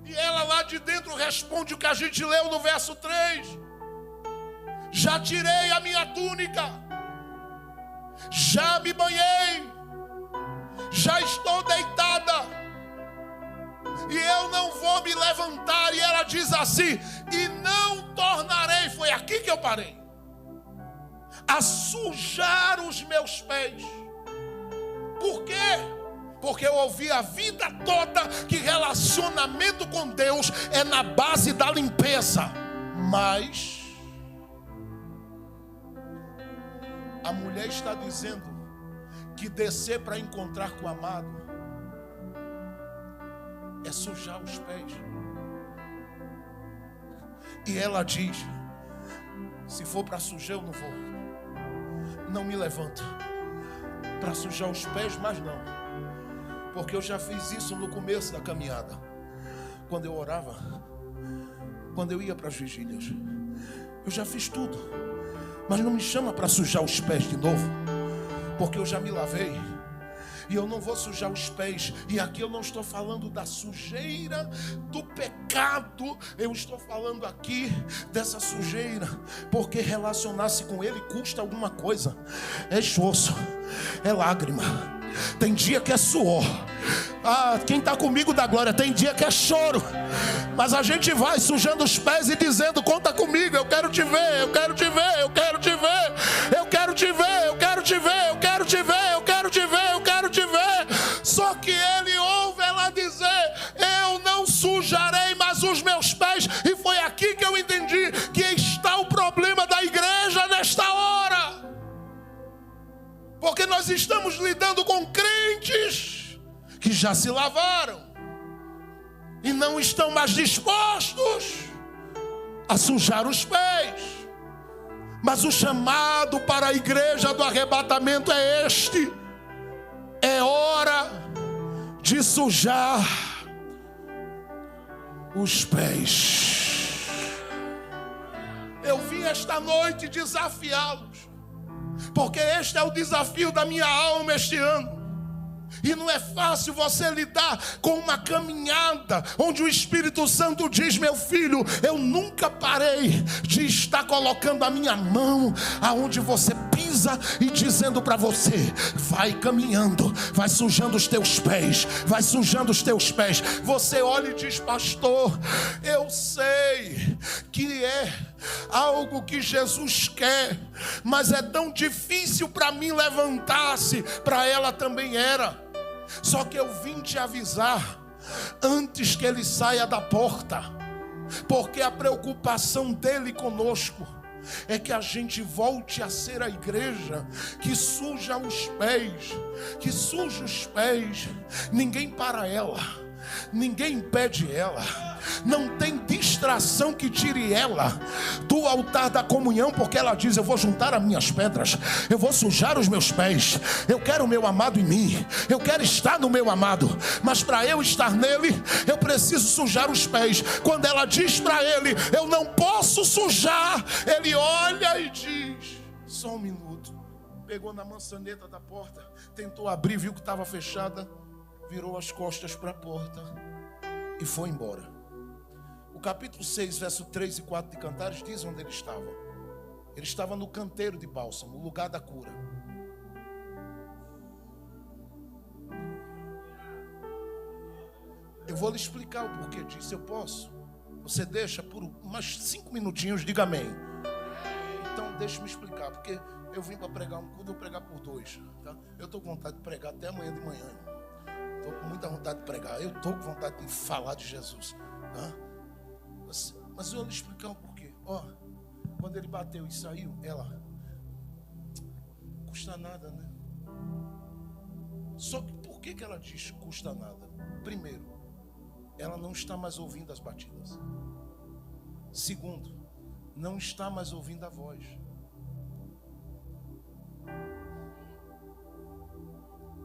A: E ela lá de dentro responde o que a gente leu no verso 3. Já tirei a minha túnica, já me banhei, já estou deitada, e eu não vou me levantar. E ela diz assim: e não tornarei, foi aqui que eu parei, a sujar os meus pés. Por quê? Porque eu ouvi a vida toda que relacionamento com Deus é na base da limpeza. Mas a mulher está dizendo que descer para encontrar com o amado é sujar os pés. E ela diz: se for para sujar, eu não vou. Não me levanto para sujar os pés, mas não. Porque eu já fiz isso no começo da caminhada. Quando eu orava, quando eu ia para as vigílias, eu já fiz tudo. Mas não me chama para sujar os pés de novo, porque eu já me lavei. E eu não vou sujar os pés. E aqui eu não estou falando da sujeira do pecado. Eu estou falando aqui dessa sujeira, porque relacionar-se com Ele custa alguma coisa. É esforço, é lágrima. Tem dia que é suor. Quem está comigo dá glória. Tem dia que é choro. Mas a gente vai sujando os pés e dizendo: conta comigo, eu quero te ver, eu quero te ver, eu quero te ver, eu quero te ver, eu quero te ver, eu quero te ver, eu quero te ver, eu quero te ver. Só que ele ouve ela dizer: eu não sujarei mais os meus pés. E foi aqui que eu entendi que está o problema da igreja nesta hora. Porque nós estamos lidando com crentes que já se lavaram e não estão mais dispostos a sujar os pés. Mas o chamado para a igreja do arrebatamento é este: é hora de sujar os pés. Eu vim esta noite desafiá-los, porque este é o desafio da minha alma este ano. E não é fácil você lidar com uma caminhada onde o Espírito Santo diz: meu filho, eu nunca parei de estar colocando a minha mão aonde você pisa e dizendo para você: vai caminhando, vai sujando os teus pés, vai sujando os teus pés. Você olha e diz: pastor, eu sei que é algo que Jesus quer, mas é tão difícil para mim levantar-se. Para ela também era. Só que eu vim te avisar antes que ele saia da porta, porque a preocupação dele conosco é que a gente volte a ser a igreja que suja os pés, que suja os pés. Ninguém para ela, ninguém impede ela, não tem distração que tire ela do altar da comunhão, porque ela diz: eu vou juntar as minhas pedras, eu vou sujar os meus pés, eu quero o meu amado em mim, eu quero estar no meu amado, mas para eu estar nele, eu preciso sujar os pés. Quando ela diz para ele: eu não posso sujar, ele olha e diz: só um minuto. Pegou na maçaneta da porta, tentou abrir, viu que estava fechada, virou as costas para a porta e foi embora. O capítulo 6, verso 3 e 4 de Cantares diz onde ele estava. Ele estava no canteiro de bálsamo, o lugar da cura. Eu vou lhe explicar o porquê disso. Eu posso? Você deixa por umas 5 minutinhos, diga amém. Então deixa-me explicar, porque eu vim para pregar um culto, vou pregar por 2, tá? Eu estou com vontade de pregar até amanhã de manhã. Estou com muita vontade de pregar. Eu estou com vontade de falar de Jesus, tá? Mas eu vou lhe explicar o porquê. Quando ele bateu e saiu, ela custa nada, né? Só que por que ela diz custa nada? Primeiro, ela não está mais ouvindo as batidas. Segundo, não está mais ouvindo a voz.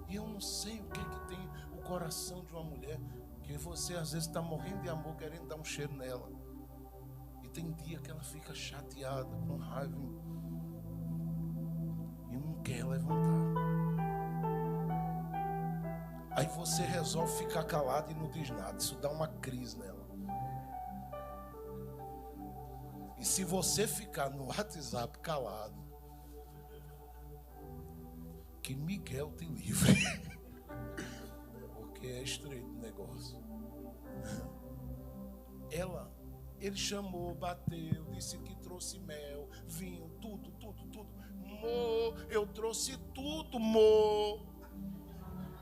A: E eu não sei o que tem o coração de uma mulher que você às vezes está morrendo de amor, querendo dar um cheiro nela. E tem dia que ela fica chateada, com raiva e não quer levantar. Aí você resolve ficar calado e não diz nada. Isso dá uma crise nela. E se você ficar no WhatsApp calado, que Miguel te livre. Porque é estreito o negócio. Ele chamou, bateu, disse que trouxe mel, vinho, tudo. Mo, eu trouxe tudo, Mo.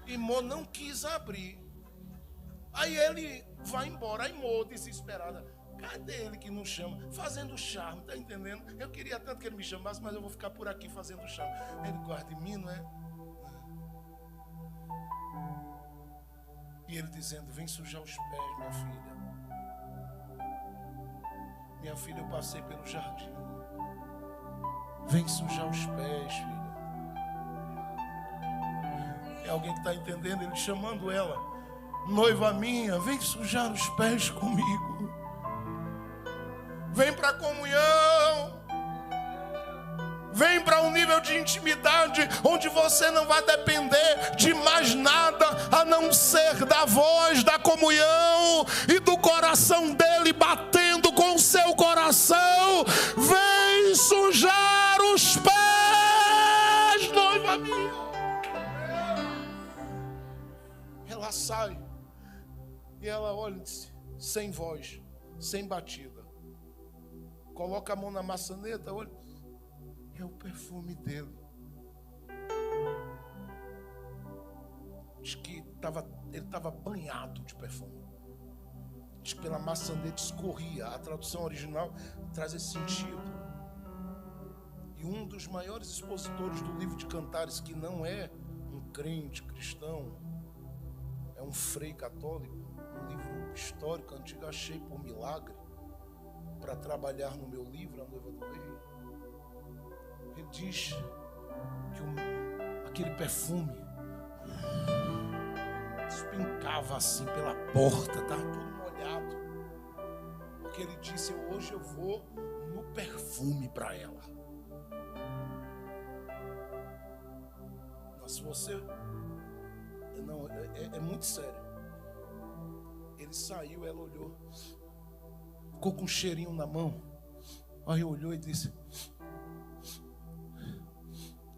A: E Mo não quis abrir. Aí ele vai embora. Aí Mo, desesperada, cadê ele que não chama? Fazendo charme, tá entendendo? Eu queria tanto que ele me chamasse, mas eu vou ficar por aqui fazendo charme. Ele gosta de mim, não é? E ele dizendo, vem sujar os pés, minha filha. Minha filha, eu passei pelo jardim. Vem sujar os pés, filha. É alguém que está entendendo? Ele chamando ela, noiva minha, vem sujar os pés comigo. Vem para a comunhão. Vem para um nível de intimidade onde você não vai depender de mais nada a não ser da voz, da comunhão e do coração dele batendo com o seu coração. Vem sujar os pés, noiva minha. Ela sai e ela olha, sem voz, sem batida. Coloca a mão na maçaneta, olha. É o perfume dele. Diz que ele estava banhado de perfume. Diz que pela maçaneta escorria. A tradução original traz esse sentido. E um dos maiores expositores do livro de Cantares, que não é um crente cristão, é um frei católico, um livro histórico antigo, achei por milagre, para trabalhar no meu livro, A Noiva do Rei. Ele diz que aquele perfume despencava assim pela porta, estava todo molhado. Porque ele disse, hoje eu vou no perfume para ela. Mas se você... Não, é muito sério. Ele saiu, ela olhou. Ficou com um cheirinho na mão. Aí olhou e disse...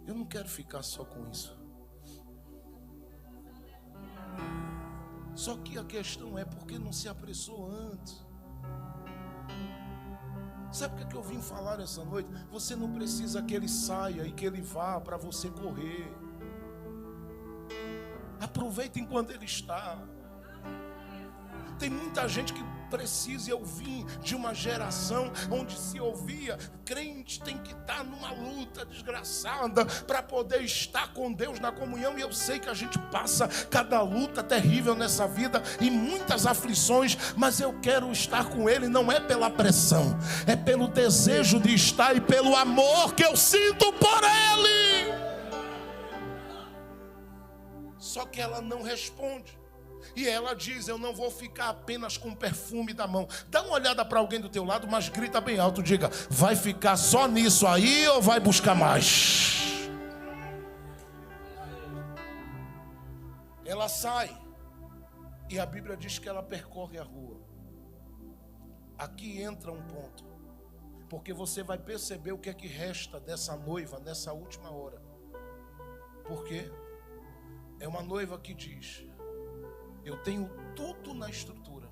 A: Eu não quero ficar só com isso. Só que a questão é porque não se apressou antes. Sabe o que eu vim falar essa noite? Você não precisa que ele saia e que ele vá para você correr. Aproveita enquanto ele está. Tem muita gente que precisa, eu vim de uma geração onde se ouvia, crente tem que estar numa luta desgraçada para poder estar com Deus na comunhão. E eu sei que a gente passa cada luta terrível nessa vida e muitas aflições, mas eu quero estar com Ele, não é pela pressão, é pelo desejo de estar e pelo amor que eu sinto por Ele. Só que ela não responde. E ela diz, eu não vou ficar apenas com o perfume da mão. Dá uma olhada para alguém do teu lado, mas grita bem alto, diga, vai ficar só nisso aí ou vai buscar mais? Ela sai. E a Bíblia diz que ela percorre a rua. Aqui entra um ponto. Porque você vai perceber o que é que resta dessa noiva nessa última hora. Porque é uma noiva que diz, eu tenho tudo na estrutura,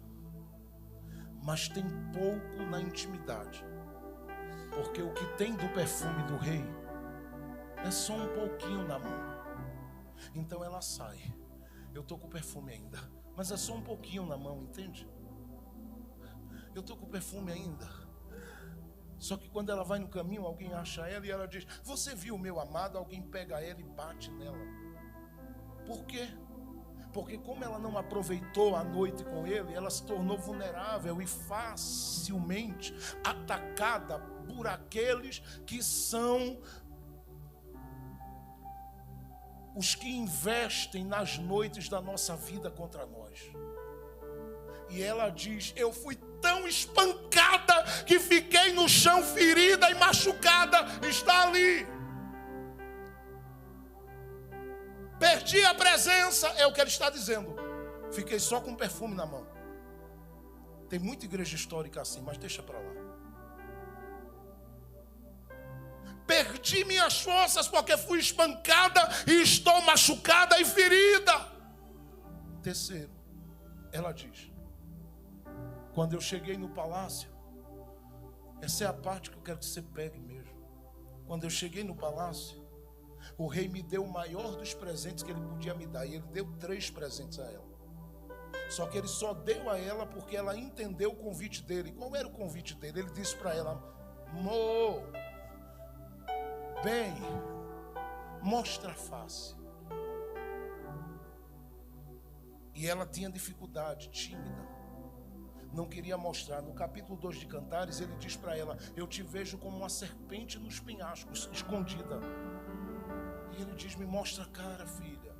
A: mas tem pouco na intimidade. Porque o que tem do perfume do rei é só um pouquinho na mão. Então ela sai. Eu estou com o perfume ainda, mas é só um pouquinho na mão, entende? Eu estou com o perfume ainda, Só que quando ela vai no caminho, alguém acha ela e ela diz: você viu o meu amado? Alguém pega ela e bate nela. Por quê? Porque como ela não aproveitou a noite com ele, ela se tornou vulnerável e facilmente atacada por aqueles que são os que investem nas noites da nossa vida contra nós. E ela diz: eu fui tão espancada que fiquei no chão ferida e machucada. Está ali. Perdi a presença, é o que ele está dizendo. Fiquei só com perfume na mão. Tem muita igreja histórica assim, mas deixa para lá. Perdi minhas forças porque fui espancada e estou machucada e ferida. Terceiro, ela diz: quando eu cheguei no palácio, essa é a parte que eu quero que você pegue mesmo. Quando eu cheguei no palácio, o rei me deu o maior dos presentes que ele podia me dar. E ele deu 3 presentes a ela. Só que ele só deu a ela porque ela entendeu o convite dele. Qual era o convite dele? Ele disse para ela: bem, mostra a face. E ela tinha dificuldade, tímida, não queria mostrar. No capítulo 2 de Cantares, ele diz para ela: eu te vejo como uma serpente nos penhascos, escondida. E ele diz: me mostra a cara, filha.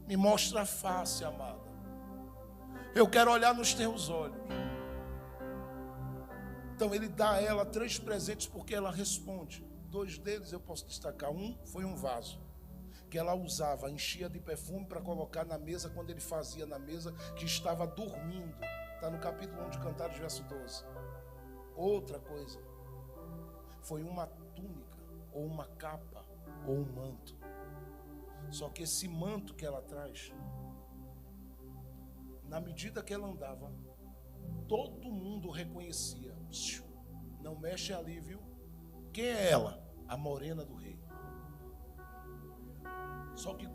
A: Me mostra a face, amada. Eu quero olhar nos teus olhos. Então ele dá a ela 3 presentes porque ela responde. 2 deles eu posso destacar. Um foi um vaso que ela usava, enchia de perfume para colocar na mesa quando ele fazia na mesa, que estava dormindo. Está no capítulo 1 de Cantares, verso 12. Outra coisa foi uma túnica, ou uma capa, ou um manto. Só que esse manto que ela traz, na medida que ela andava, todo mundo reconhecia. Não mexe ali, viu? Quem é ela? A morena do rei. Só que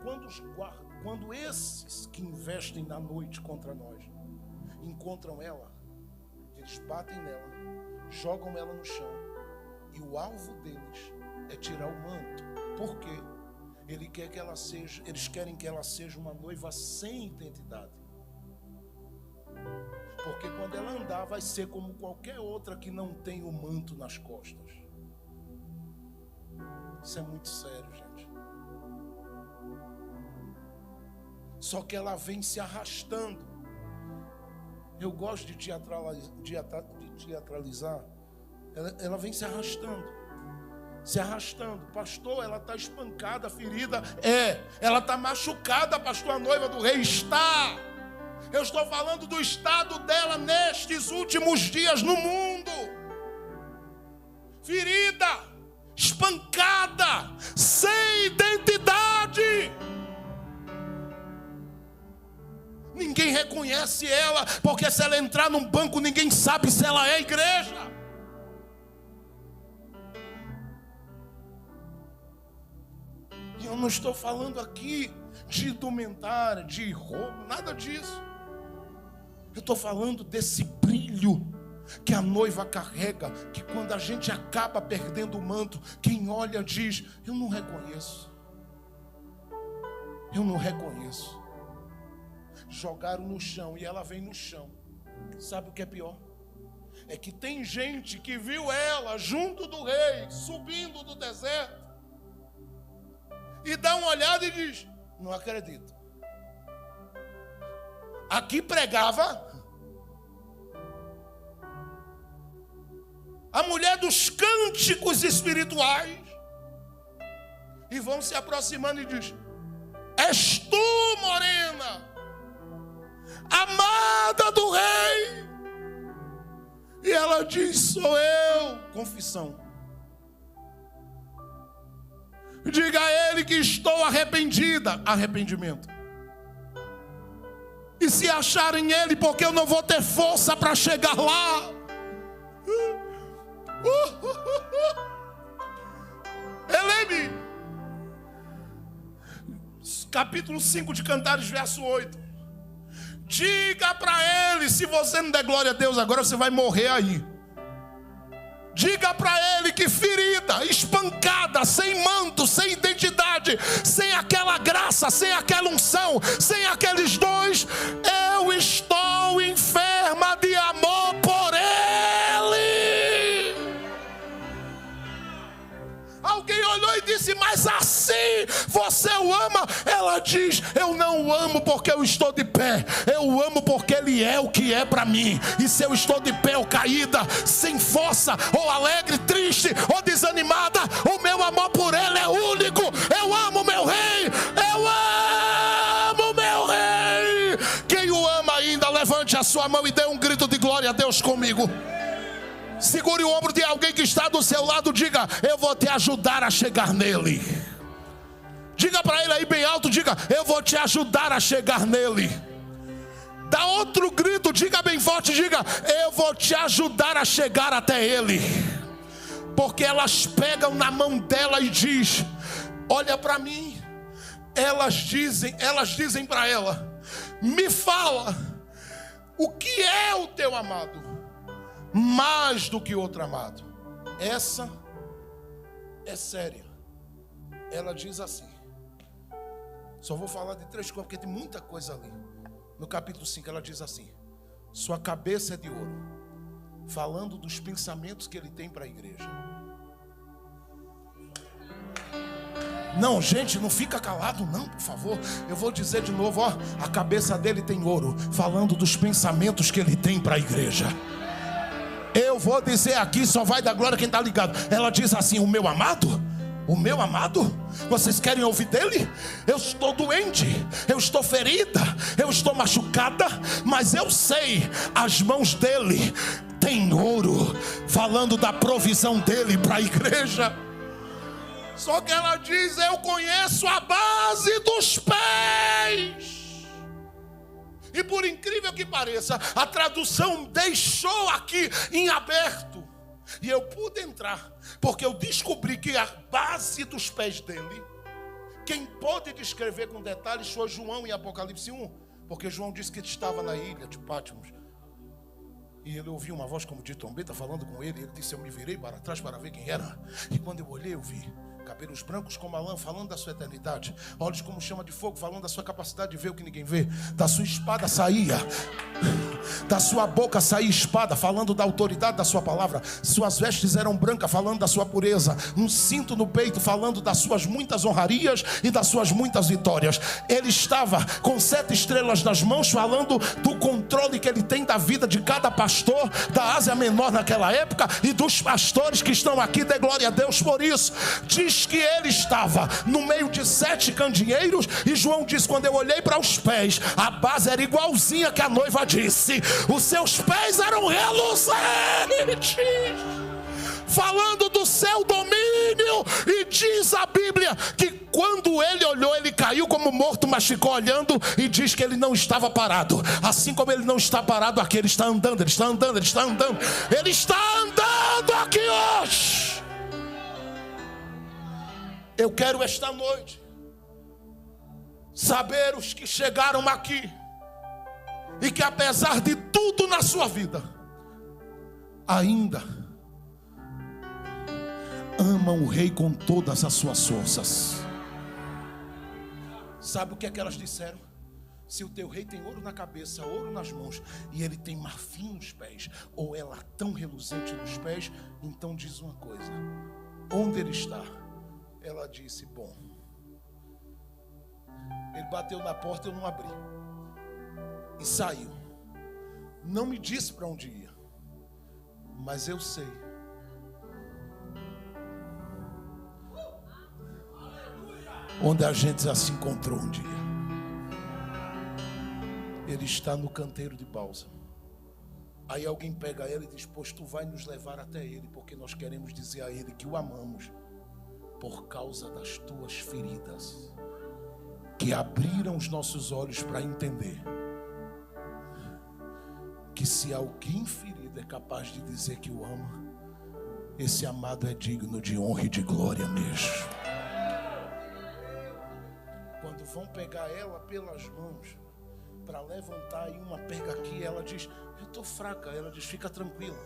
A: quando esses que investem na noite contra nós encontram ela, eles batem nela, jogam ela no chão, e o alvo deles é tirar o manto. Por quê? Eles querem que ela seja uma noiva sem identidade. Porque quando ela andar, vai ser como qualquer outra que não tem o manto nas costas. Isso é muito sério, gente. Só que ela vem se arrastando. Eu gosto de teatralizar. Ela vem se arrastando. Se arrastando. Pastor, ela está espancada, ferida. Ela está machucada, pastor. A noiva do rei está. Eu estou falando do estado dela nestes últimos dias no mundo. Ferida, espancada, sem identidade. Ninguém reconhece ela, porque se ela entrar num banco, ninguém sabe se ela é igreja. E eu não estou falando aqui de indumentária, de roubo, nada disso. Eu estou falando desse brilho que a noiva carrega, que quando a gente acaba perdendo o manto, quem olha diz: eu não reconheço. Eu não reconheço. Jogaram no chão e ela vem no chão. Sabe o que é pior? É que tem gente que viu ela junto do rei, subindo do deserto, e dá uma olhada e diz: não acredito. Aqui pregava a mulher dos cânticos espirituais, e vão se aproximando e diz: és tu, morena, amada do rei. E ela diz: sou eu. Confissão. Diga a ele que estou arrependida. Arrependimento. E se acharem ele, porque eu não vou ter força para chegar lá. Eleme, capítulo 5 de Cantares, verso 8. Diga para ele: se você não der glória a Deus agora, você vai morrer aí. Diga para ele que ferida, espancada, sem manto, sem identidade, sem aquela graça, sem aquela unção, sem aqueles dons, eu estou enferma de amor por ele. Alguém olhou e disse: mas assim você o ama? Ela diz: eu não o amo porque eu estou de pé, eu o amo porque ele é o que é para mim. E se eu estou de pé ou caída, sem força, ou alegre, triste, ou desanimada, o meu amor por ele é único. Eu amo meu rei, eu amo meu rei. Quem o ama ainda, levante a sua mão e dê um grito de glória a Deus comigo. Segure o ombro de alguém que está do seu lado, diga: eu vou te ajudar a chegar nele. Diga para ele aí bem alto, diga: eu vou te ajudar a chegar nele. Dá outro grito, diga bem forte, diga: eu vou te ajudar a chegar até ele. Porque elas pegam na mão dela e diz: olha para mim. Elas dizem para ela: me fala, o que é o teu amado? Mais do que outro amado. Essa é séria. Ela diz assim. Só vou falar de 3 coisas, porque tem muita coisa ali. No capítulo 5 ela diz assim: sua cabeça é de ouro. Falando dos pensamentos que ele tem para a igreja. Não, gente, não fica calado não, por favor. Eu vou dizer de novo, ó. A cabeça dele tem ouro. Falando dos pensamentos que ele tem para a igreja. Eu vou dizer aqui, só vai dar glória quem está ligado. Ela diz assim: o meu amado? O meu amado? Vocês querem ouvir dele? Eu estou doente, eu estou ferida, eu estou machucada, mas eu sei, as mãos dele têm ouro. Falando da provisão dele para a igreja. Só que ela diz: eu conheço a base dos pés. E por incrível que pareça, a tradução deixou aqui em aberto. E eu pude entrar, porque eu descobri que a base dos pés dele, quem pode descrever com detalhes foi João em Apocalipse 1. Porque João disse que estava na ilha de Patmos. E ele ouviu uma voz como de trombeta falando com ele. E ele disse: eu me virei para trás para ver quem era. E quando eu olhei, eu vi cabelos brancos como a lã, falando da sua eternidade. Olhos como chama de fogo, falando da sua capacidade de ver o que ninguém vê. Da sua espada saía, da sua boca saía espada, falando da autoridade da sua palavra. Suas vestes eram brancas, falando da sua pureza. Um cinto no peito, falando das suas muitas honrarias e das suas muitas vitórias. Ele estava com 7 estrelas nas mãos, falando do controle que ele tem da vida de cada pastor da Ásia Menor naquela época e dos pastores que estão aqui. Dê glória a Deus por isso. Diz que ele estava no meio de 7 candeeiros. E João diz: quando eu olhei para os pés, a base era igualzinha que a noiva disse. Os seus pés eram reluzentes, falando do seu domínio. E diz a Bíblia que quando ele olhou, ele caiu como morto, mas ficou olhando. E diz que ele não estava parado. Assim como ele não está parado aqui, ele está andando, ele está andando, ele está andando. Ele está andando aqui hoje. Eu quero esta noite saber os que chegaram aqui e que apesar de tudo na sua vida ainda amam o rei com todas as suas forças. Sabe o que é que elas disseram? Se o teu rei tem ouro na cabeça, ouro nas mãos, e ele tem marfim nos pés, ou é latão reluzente nos pés, então diz uma coisa: onde ele está? Ela disse: bom, ele bateu na porta, eu não abri, e saiu. Não me disse para onde ia, mas eu sei. Onde a gente já se encontrou um dia. Ele está no canteiro de bálsamo. Aí alguém pega ele e diz: pois tu vai nos levar até ele, porque nós queremos dizer a ele que o amamos por causa das tuas feridas, que abriram os nossos olhos para entender que se alguém ferido é capaz de dizer que o ama, esse amado é digno de honra e de glória mesmo. Quando vão pegar ela pelas mãos para levantar, e uma pega aqui, ela diz: eu estou fraca. Ela diz: fica tranquila,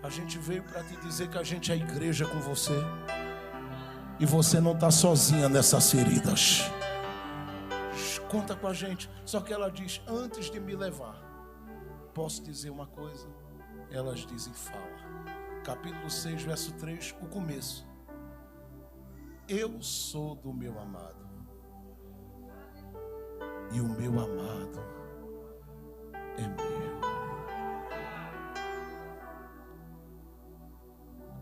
A: A gente veio para te dizer que a gente é a igreja com você. E você não está sozinha nessas feridas. Conta com a gente. Só que ela diz, antes de me levar, posso dizer uma coisa? Elas dizem, fala. Capítulo 6, verso 3, o começo. Eu sou do meu amado. E o meu amado é meu.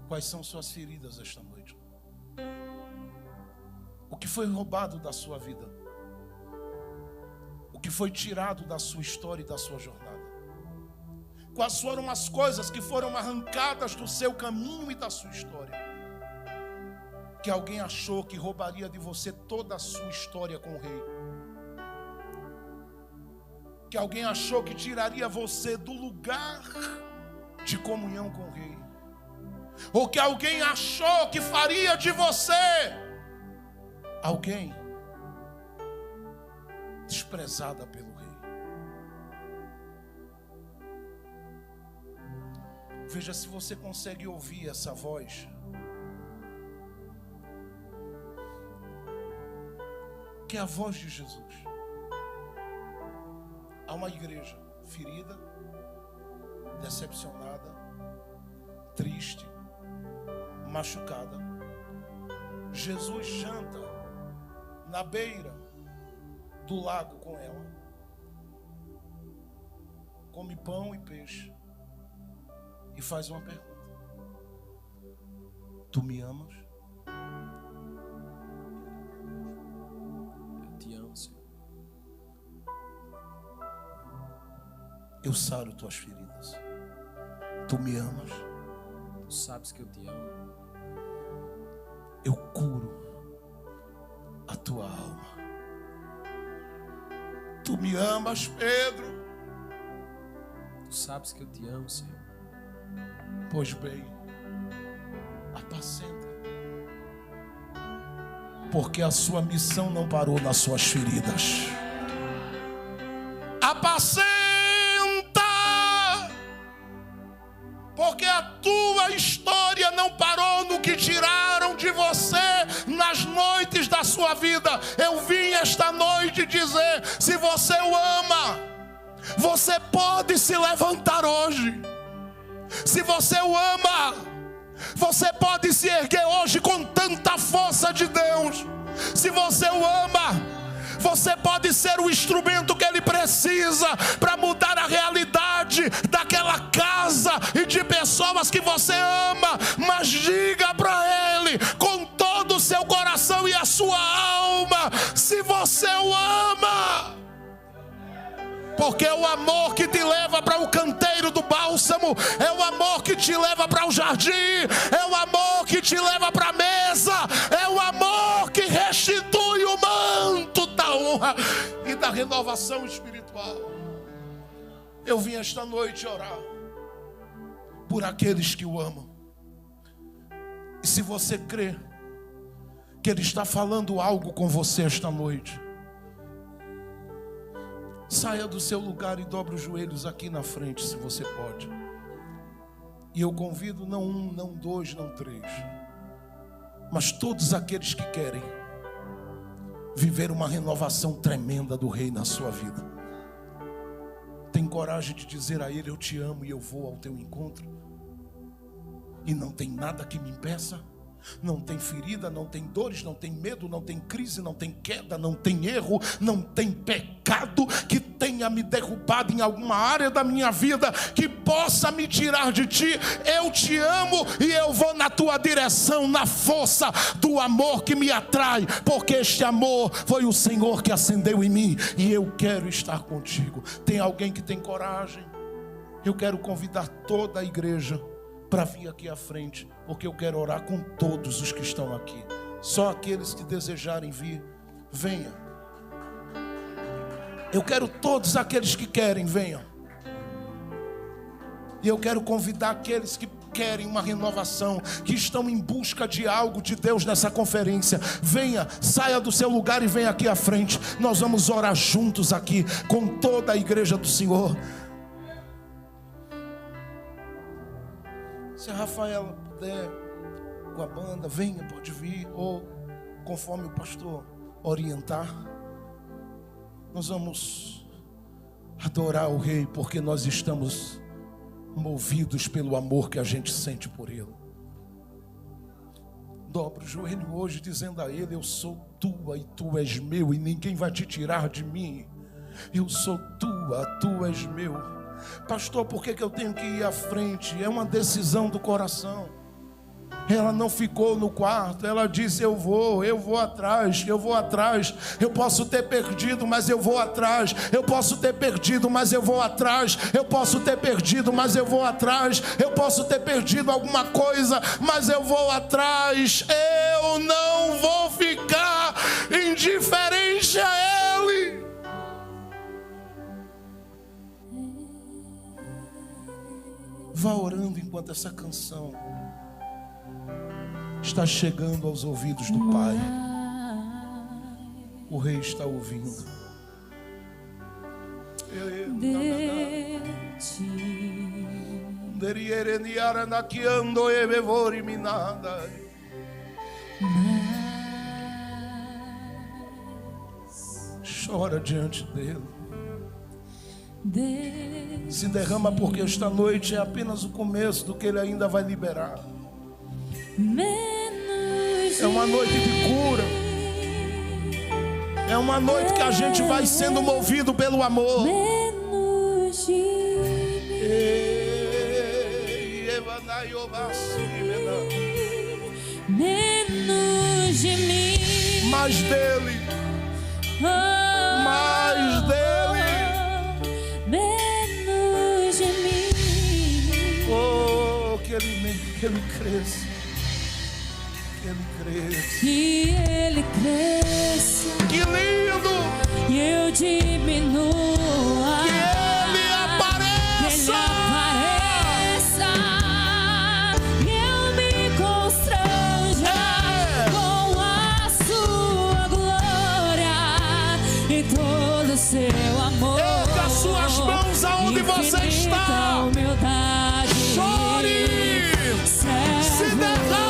A: Quais são suas feridas esta noite? O que foi roubado da sua vida? O que foi tirado da sua história e da sua jornada? Quais foram as coisas que foram arrancadas do seu caminho e da sua história? Que alguém achou que roubaria de você toda a sua história com o rei. Que alguém achou que tiraria você do lugar de comunhão com o rei. Ou que alguém achou que faria de você alguém desprezada pelo rei. Veja se você consegue ouvir essa voz. Que é a voz de Jesus. Há uma igreja ferida, decepcionada, triste, machucada. Jesus janta na beira do lago com ela. Come pão e peixe. E faz uma pergunta. Tu me amas?
C: Eu te amo, Senhor.
A: Eu saro tuas feridas. Tu me amas?
C: Tu sabes que eu te amo.
A: Eu curo a tua alma. Tu me amas, Pedro?
C: Tu sabes que eu te amo, Senhor.
A: Pois bem, apacenta. Porque a sua missão não parou nas suas feridas. Apacenta! Porque a tua história não parou no que tiraram de você nas noites da sua vida. Eu vim esta noite dizer, se você o ama, você pode se levantar hoje. Se você o ama, você pode se erguer hoje com tanta força de Deus. Se você o ama, você pode ser o instrumento que ele precisa para mudar a realidade daquela casa e de pessoas que você ama. Mas diga para ele com todo o seu coração e a sua alma, se você o ama. Porque é o amor que te leva para o canteiro do bálsamo, é o amor que te leva para o jardim, é o amor que te leva para a mesa, é o amor que restitui o manto da honra e da renovação espiritual. Eu vim esta noite orar por aqueles que o amam. E se você crê que ele está falando algo com você esta noite, saia do seu lugar e dobre os joelhos aqui na frente, se você pode. E eu convido não um, não dois, não três, mas todos aqueles que querem viver uma renovação tremenda do Rei na sua vida. Tem coragem de dizer a Ele, eu te amo e eu vou ao teu encontro. E não tem nada que me impeça. Não tem ferida, não tem dores, não tem medo, não tem crise, não tem queda, não tem erro, não tem pecado que tenha me derrubado em alguma área da minha vida que possa me tirar de ti. Eu te amo e eu vou na tua direção, na força do amor que me atrai, porque este amor foi o Senhor que acendeu em mim e eu quero estar contigo. Tem alguém que tem coragem? Eu quero convidar toda a igreja para vir aqui à frente, porque eu quero orar com todos os que estão aqui. Só aqueles que desejarem vir, venham. Eu quero todos aqueles que querem, venham. E eu quero convidar aqueles que querem uma renovação, que estão em busca de algo de Deus nessa conferência. Venha, saia do seu lugar e venha aqui à frente. Nós vamos orar juntos aqui com toda a igreja do Senhor. Se a Rafaela puder, com a banda, venha, pode vir. Ou conforme o pastor orientar, nós vamos adorar o Rei, porque nós estamos movidos pelo amor que a gente sente por Ele. Dobra o joelho hoje dizendo a Ele: eu sou tua e tu és meu, e ninguém vai te tirar de mim. Eu sou tua, tu és meu. Pastor, por que eu tenho que ir à frente? É uma decisão do coração. Ela não ficou no quarto, ela disse: eu vou atrás, eu vou atrás. Eu posso ter perdido, mas eu vou atrás. Eu posso ter perdido, mas eu vou atrás. Eu posso ter perdido, mas eu vou atrás. Eu posso ter perdido alguma coisa, mas eu vou atrás. Eu não vou ficar indiferente a Ele. Vá orando enquanto essa canção está chegando aos ouvidos do Pai. O Rei está ouvindo. Chora diante dele. Se derrama, porque esta noite é apenas o começo do que ele ainda vai liberar. É uma noite de cura. É uma noite que a gente vai sendo movido pelo amor.
D: Menos de mim,
A: mais dele, mais dele,
D: menos de mim.
A: oh, que ele cresça.
D: Que ele cresça,
A: que lindo,
D: e eu diminua,
A: que ele apareça,
D: e eu me constranja com a sua glória e todo o seu amor.
A: Erga as suas mãos aonde você está.
D: Humildade,
A: chore, se derrame.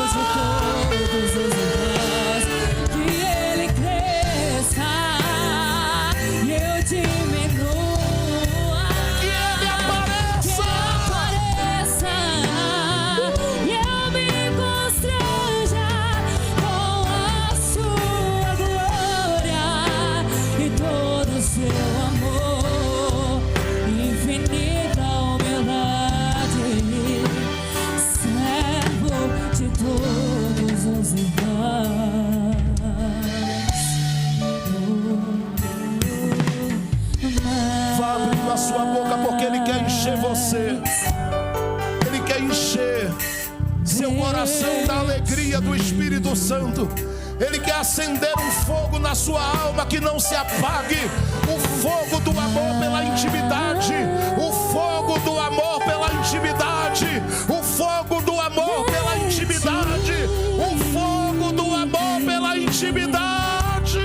A: Ele quer encher seu coração da alegria do Espírito Santo. Ele quer acender um fogo na sua alma que não se apague. O fogo do amor pela intimidade. O fogo do amor pela intimidade. O fogo do amor pela intimidade. O fogo do amor pela intimidade.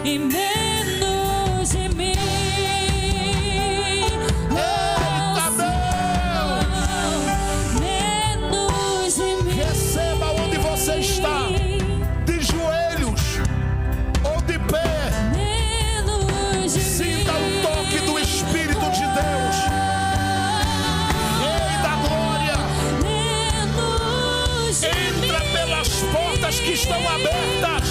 D: E menos de mim.
A: Está de joelhos ou de pé, sinta o toque do Espírito de Deus. Rei da glória, entra pelas portas que estão abertas.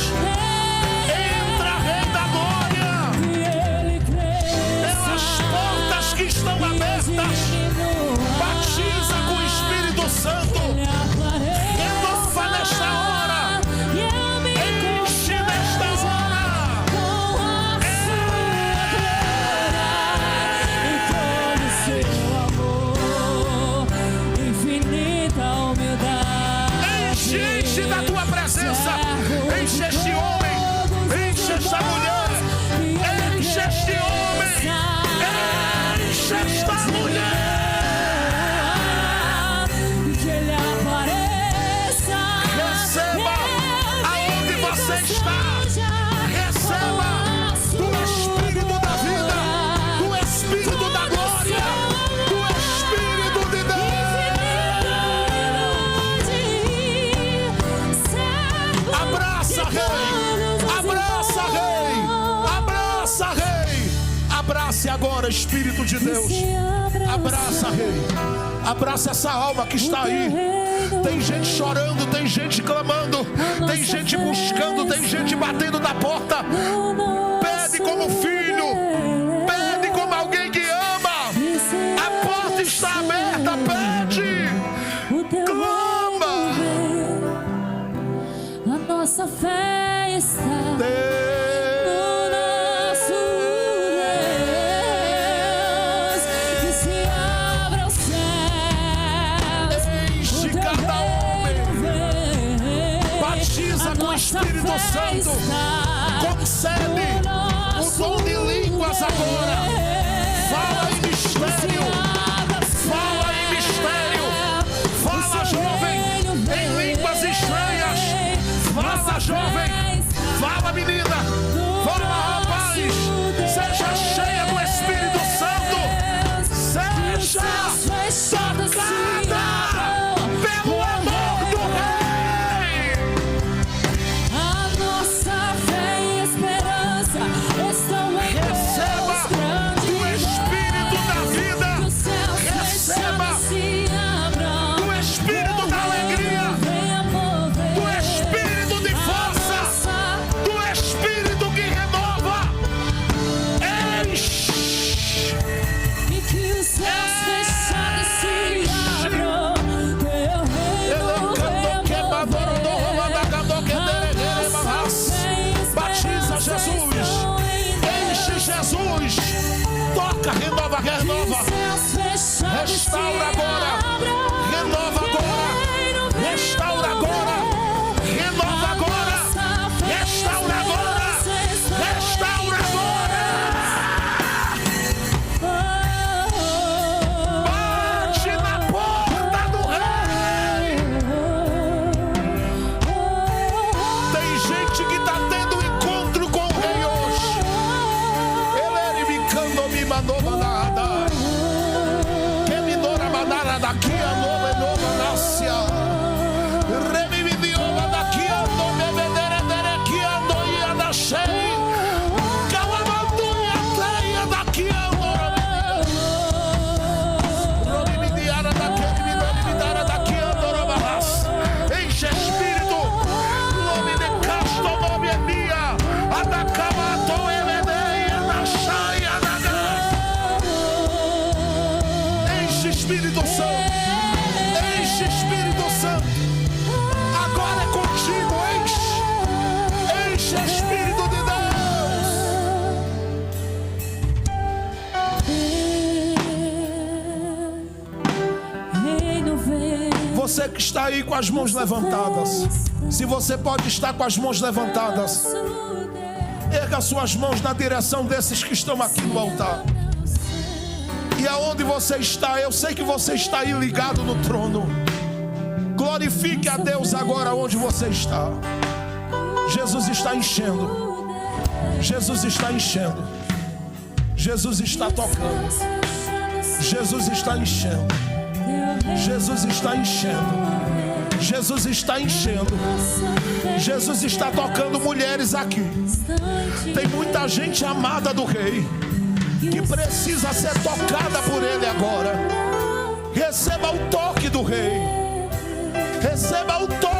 A: Entra, Rei da glória, pelas portas que estão abertas. Batiza com o Espírito Santo. Nesta hora, enche nesta hora
D: e todo seu amor, infinita humildade.
A: enche da tua presença, enche Espírito de Deus. Abraça, Rei. Abraça essa alma que está aí. Tem gente chorando, tem gente clamando, tem gente buscando, tem gente batendo na porta. Pede como filho, pede como alguém que ama. A porta está aberta, pede, clama.
D: A nossa fé está no nosso Deus. Que se abra os céus,
A: enche cada homem, batiza com o Espírito Santo, concede o dom de línguas agora. Fala em mistério, fala em mistério, fala jovem em línguas estranhas, fala jovem, fala menina, fala rapaz, seja cheia do Espírito Santo, seja tocada pelo amor do Rei.
D: a nossa fé e esperança estão em
A: Receba
D: Deus grande
A: do Espírito da vida,
D: que os céus
A: receba
D: fechados se abram,
A: do Espírito da alegria,
D: venha mover
A: do Espírito de força, do Espírito que renova. Enche,
D: e que os céus fechados se abram, teu reino venha mover.
A: batiza Jesus, enche Jesus, toca, renova, renova, restaura agora, renova agora, restaura agora, renova agora, restaura agora, restaura agora. Bate na porta do Rei. Tem gente que está tendo encontro com o Rei hoje. Ele me cando, me mandou nada. Que me dora manara daqui a nova nácia. Remi me diola daqui a nome vedere que ando ia da chei. Calamanduia treia daqui a nome. Me diara daquele me dora me dara daqui a nome. Enche Espírito. Nome de casto nome é minha. A da cama tô eledeia da chaia da graça. Enche Espírito Santo. Enche Espírito Santo. Agora é contigo, enche. Enche Espírito de Deus.
D: Reino vem.
A: Você que está aí com as mãos levantadas, se você pode estar com as mãos levantadas, erga suas mãos na direção desses que estão aqui no altar. E aonde você está, eu sei que você está aí ligado no trono. Glorifique a Deus agora onde você está. Jesus está enchendo. Jesus está enchendo. Jesus está tocando. Jesus está enchendo. Jesus está enchendo. Jesus está enchendo. Jesus está tocando mulheres aqui. Tem muita gente amada do Rei que precisa ser tocada por Ele agora. Receba o toque do Rei. Receba o toque